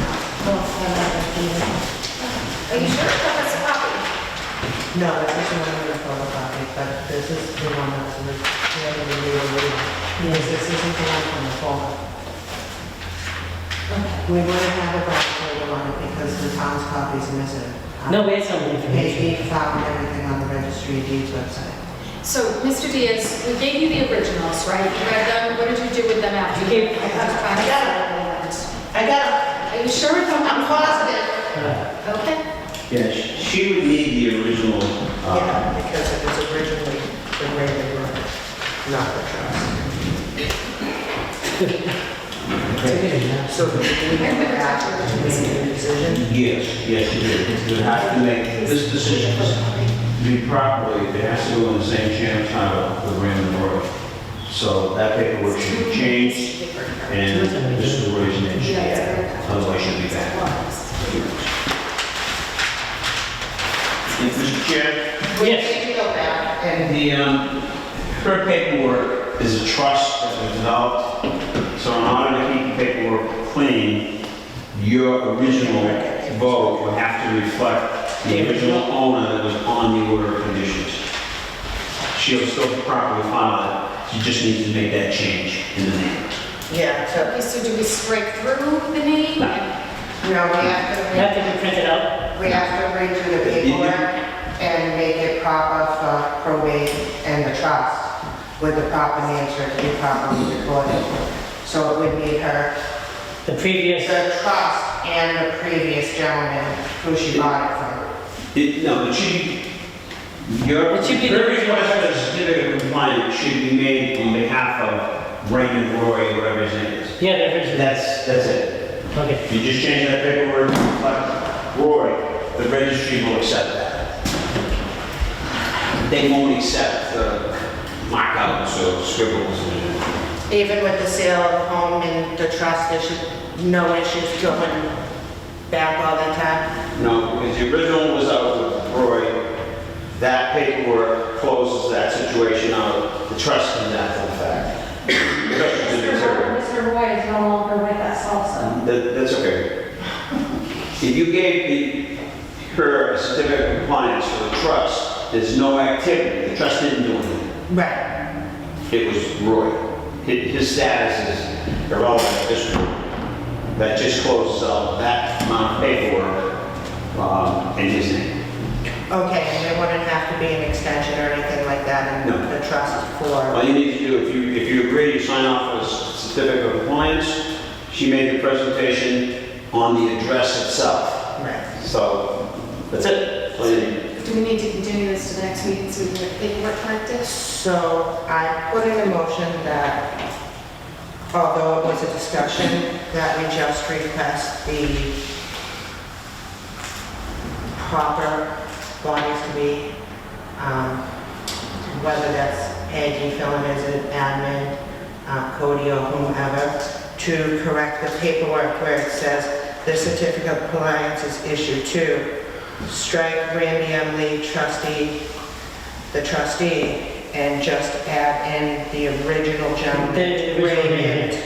Are you sure that's a copy? No, this is the one I'm gonna photocopy, but this is the one that's the other one. Yes, this isn't the one from the folder. We wouldn't have a folder on it because the town's copy is missing. no, we had some information. They found everything on the registry of deeds website. So, Mr. Diaz, we gave you the originals, right? You read them, what did you do with them after? You gave- I got I got it. Are you sure? I'm positive. Okay. Yes, she would need the original, Yeah, because it was originally the way they were, not the trust. So do we have to make a decision? yes, you do. You have to make this decision to be properly, it has to go in the same chain of title with Raymond Road. So that paperwork should be changed, and this is the reason it should be added, otherwise she'll be back. Mr. Chair? Yes. We go back and The, her paperwork is a trust that was developed, so in order to keep the paperwork clean, your original vote would have to reflect the original owner that was on the order of conditions. She'll still properly file it, she just needs to make that change in the name. yeah, so, Okay, so do we strike through the name? no, we have to. You have to be printed out. We have to read through the paperwork and make it proper for probate and the trust with the proper names for it to be properly recorded. So it would be her, The previous, the trust and the previous gentleman who she bought it from. No, it should be, your It should be the original. request for a certificate of compliance should be made on behalf of Raymond Roy, whatever his name is. yeah, the original. That's it. Okay. You just change that paperwork to reflect Roy, the registry will accept that. They won't accept markouts or scribbles. Even with the sale of the home and the trust, there should, no issues going back all the time. No, because the original was out with Roy, that paperwork closes that situation out, the trust is after the fact. The trust is immaterial. Mr. Roy is no longer with us also. That's okay. If you gave her a certificate of compliance for the trust, there's no activity, the trust didn't do anything. Right. It was Roy. His status is irrelevant at this point. That just closes out that amount of paperwork in his name. Okay, and there wouldn't have to be an extension or anything like that in No. the trust All for, you need to do, if you agree to sign off as certificate of compliance. She made the presentation on the address itself. Right. So, that's it. So you- Do we need to continue this to the next meeting so we can get paperwork corrected? So I put in a motion that, although it was a discussion, that we just request the proper bodies to be, whether that's Peggy, filling as an admin, Cody, or whomever, to correct the paperwork where it says the certificate of compliance is issued to strike Randy M. Lee, trustee, the trustee, and just add in the original gentleman, The original name. Raymond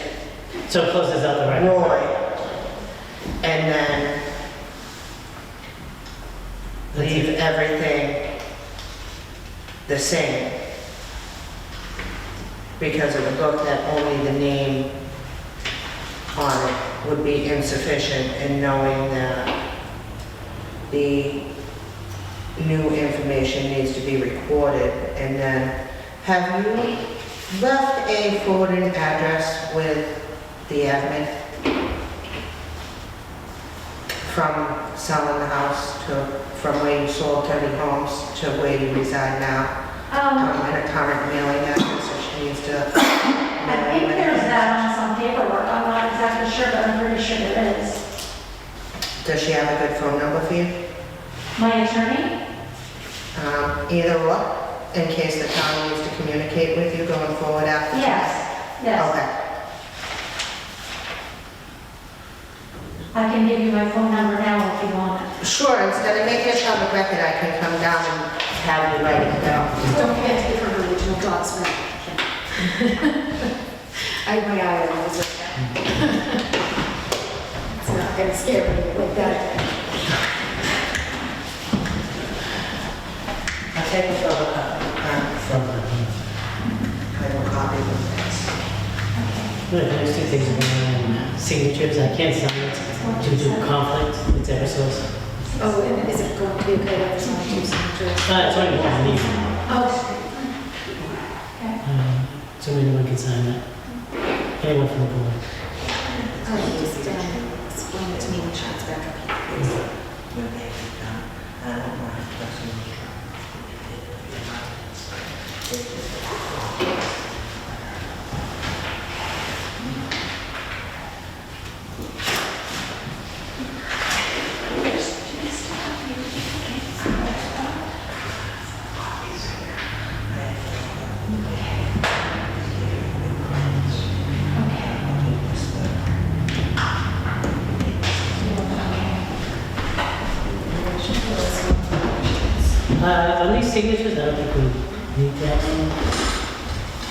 So it closes out the record. Roy. And then leave everything the same. Because it would look that only the name on it would be insufficient, and knowing that the new information needs to be recorded. And then, have you left a forwarding address with the admin from selling the house to, from where you sold 30 homes to where you reside now? And a current mailing address, so she needs to. I think there's that on some paperwork, I'm not exactly sure, but I'm pretty sure there is. Does she have a good phone number for you? My attorney? Either or, in case the town needs to communicate with you going forward after? Yes, yes. Okay. I can give you my phone number now if you want it. Sure, instead of making it public record, I can come down and have you write it down. Don't forget to give her her original dogs back. I have my eye on it. It's not gonna scare me like that. I'll take a photo from the, I will copy of this. The next two things are signatures. I can't sign it due to conflict. It's Eversource. Oh, and is it going to be okay to sign two signatures? It's only one I need. Oh, So anyone can sign that. Anyone from the board. just explain it to me when Sean's back up here, please. On these signatures, I don't think we need that one.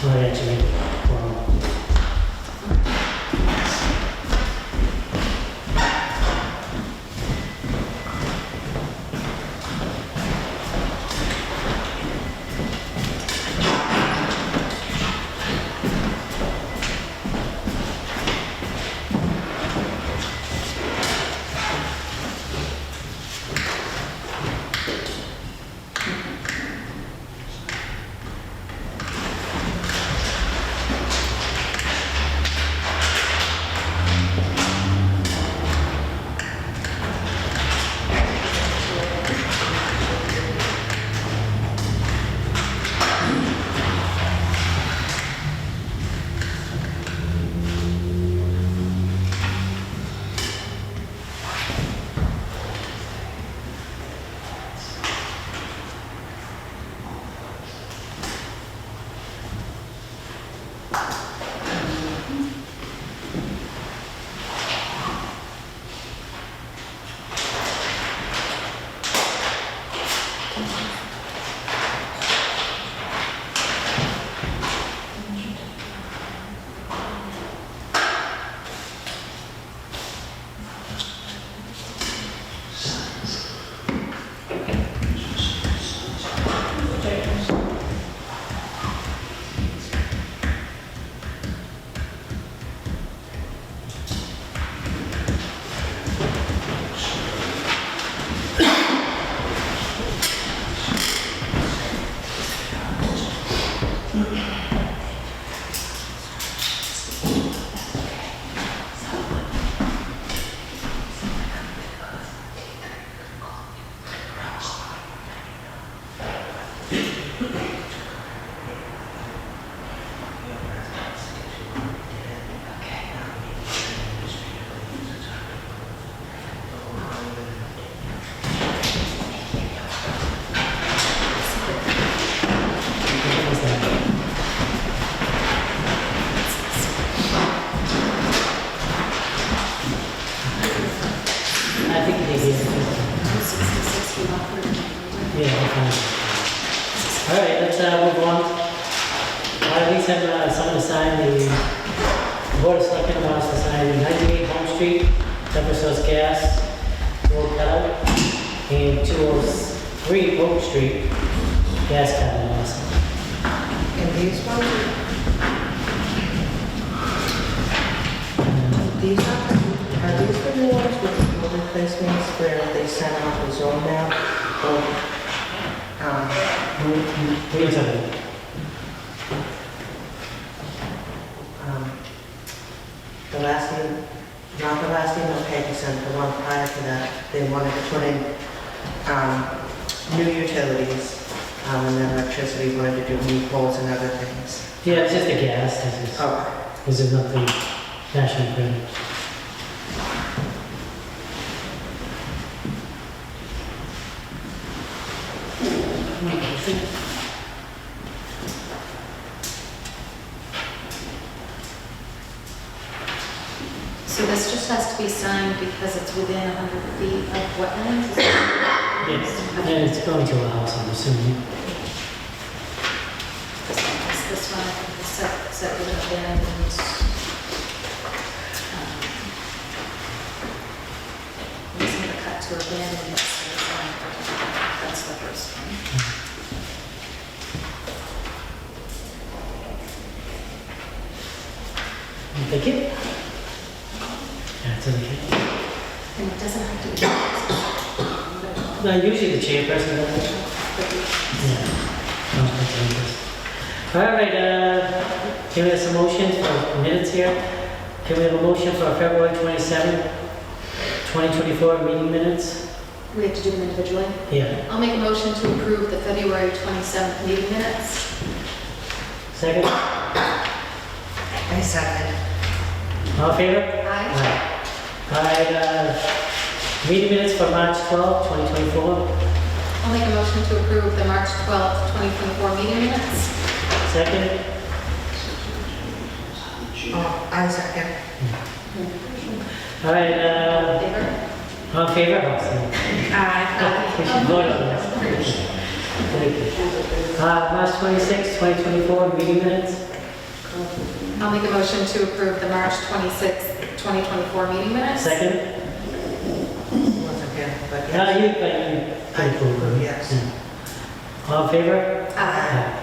Well, actually, well, Do you want to put it in? Yeah, okay. All right, let's move on. At least have someone to sign the Board of Selectmen wants to sign 98 Home Street, Eversource Gas, road card, and 203 Oak Street, gas card also. And these ones, these are these the new ones with the road replacements where they send out the zone map? Or, What are you talking about? the last name, not the last name, okay, they sent the one prior to that. They wanted to put in new utilities, and then electricity, wanted to do new poles and other things. Yeah, it's just the gas, Okay. this is not the national grid. So this just has to be signed because it's within 100 feet of wetlands? Is that- Yes, and it's going to a house, I'm assuming. This one, I think, is set with an abandoned. It's going to cut to abandoned, so that's the first one. Thank you. That's okay. And it doesn't have to be. No, usually the chairperson does it. Yeah. All right, can we have some motions for minutes here? Can we have a motion for February 27th, 2024 meeting minutes? We have to do them individually. Yeah. I'll make a motion to approve the February 27th meeting minutes. Second? I second. All in favor? Aye. All right, meeting minutes for March 12th, 2024. I'll make a motion to approve the March 12th, 2024 meeting minutes. Second? Oh, I second. All right, Favor? all in favor? Aye. We should vote on this. Thank you. March 26th, 2024 meeting minutes. I'll make a motion to approve the March 26th, 2024 meeting minutes. Second? Once again, but No, yes. you can approve them. Yes. All in favor? Aye.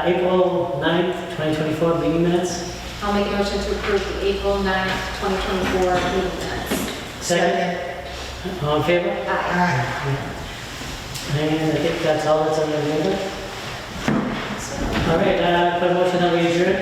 April 9th, 2024 meeting minutes. I'll make a motion to approve the April 9th, 2024 meeting minutes. Second? All in favor? Aye. Aye. And I think that's all that's on the agenda. All right, put a motion that we adjourn.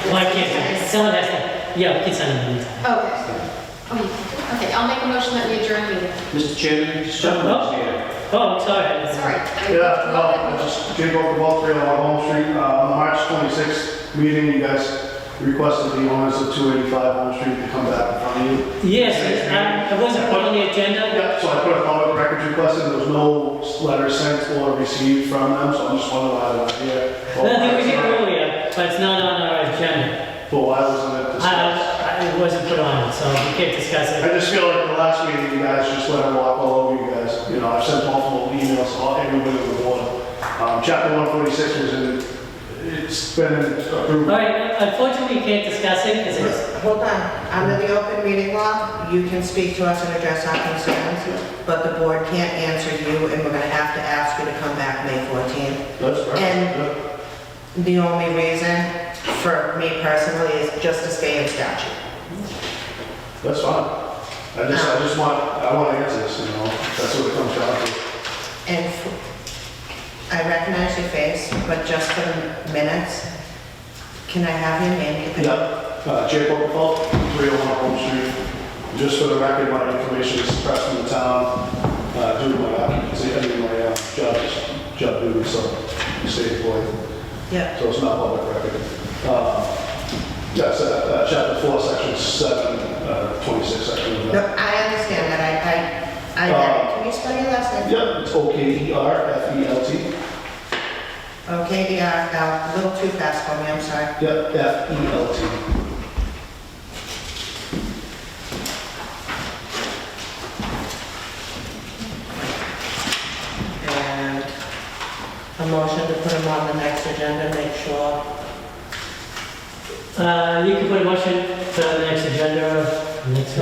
Well, I can't do it. Someone has to, yeah, we can sign them anytime. Okay. Oh, you can do it. Okay, I'll make a motion that we adjourn the meeting. Mr. Chairman, just jump in here. Oh, I'm sorry. Sorry. Yeah, no, I just gave over the ball three on Home Street. On the March 26th meeting, you guys requested the owners of 285 Home Street to come back in front of you. Yes, it wasn't put on the agenda. Yeah, so I put a public records request in. There was no letter sent or received from them, so I'm just wondering why they're not here. I think we did earlier, but it's not on our agenda. Well, why wasn't it discussed? It wasn't put on, so we can't discuss I it. just feel like the last meeting, you guys just let them walk all over you guys. You know, I've sent multiple emails to everybody in the board. Chapter 146 was in, it's been approved. All right, unfortunately, we can't discuss it because it's, Hold on, under the open meeting law, you can speak to us and address our concerns, but the board can't answer you, and we're gonna have to ask you to come back May 14th. That's perfect. And the only reason, for me personally, is just to stay in statute. That's fine. I want answers, you know, that's what it comes down to. And I recognize your face, but just for the minutes, can I have your name? Jay Oberfeld, 301 Home Street. Just for the record, my information is suppressed from the town due to my occupancy, I mean, my job duties, so state employee. Yeah. So it's not public record. That's chapter 4, section 7, 26 section of No, that. I understand that, can you spell your last name? Yep, it's Okerfelt. Okay, yeah, a little too fast for me, I'm sorry. Yep, Felt. motion to put them on the next agenda, make sure. You can put a motion for the next agenda, next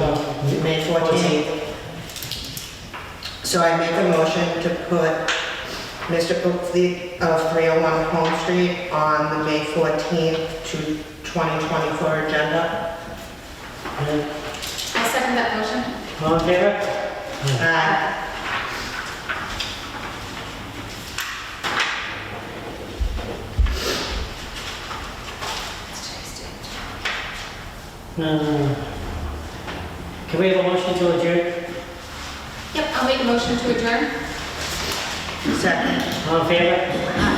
May 14th. So I make a motion to put Mr. Pookfleet of 301 Home Street on the May 14th to 2024 agenda. I second that motion. All in favor? Aye. Can we have a motion to adjourn? Yep, I'll make a motion to adjourn. Second. All in favor?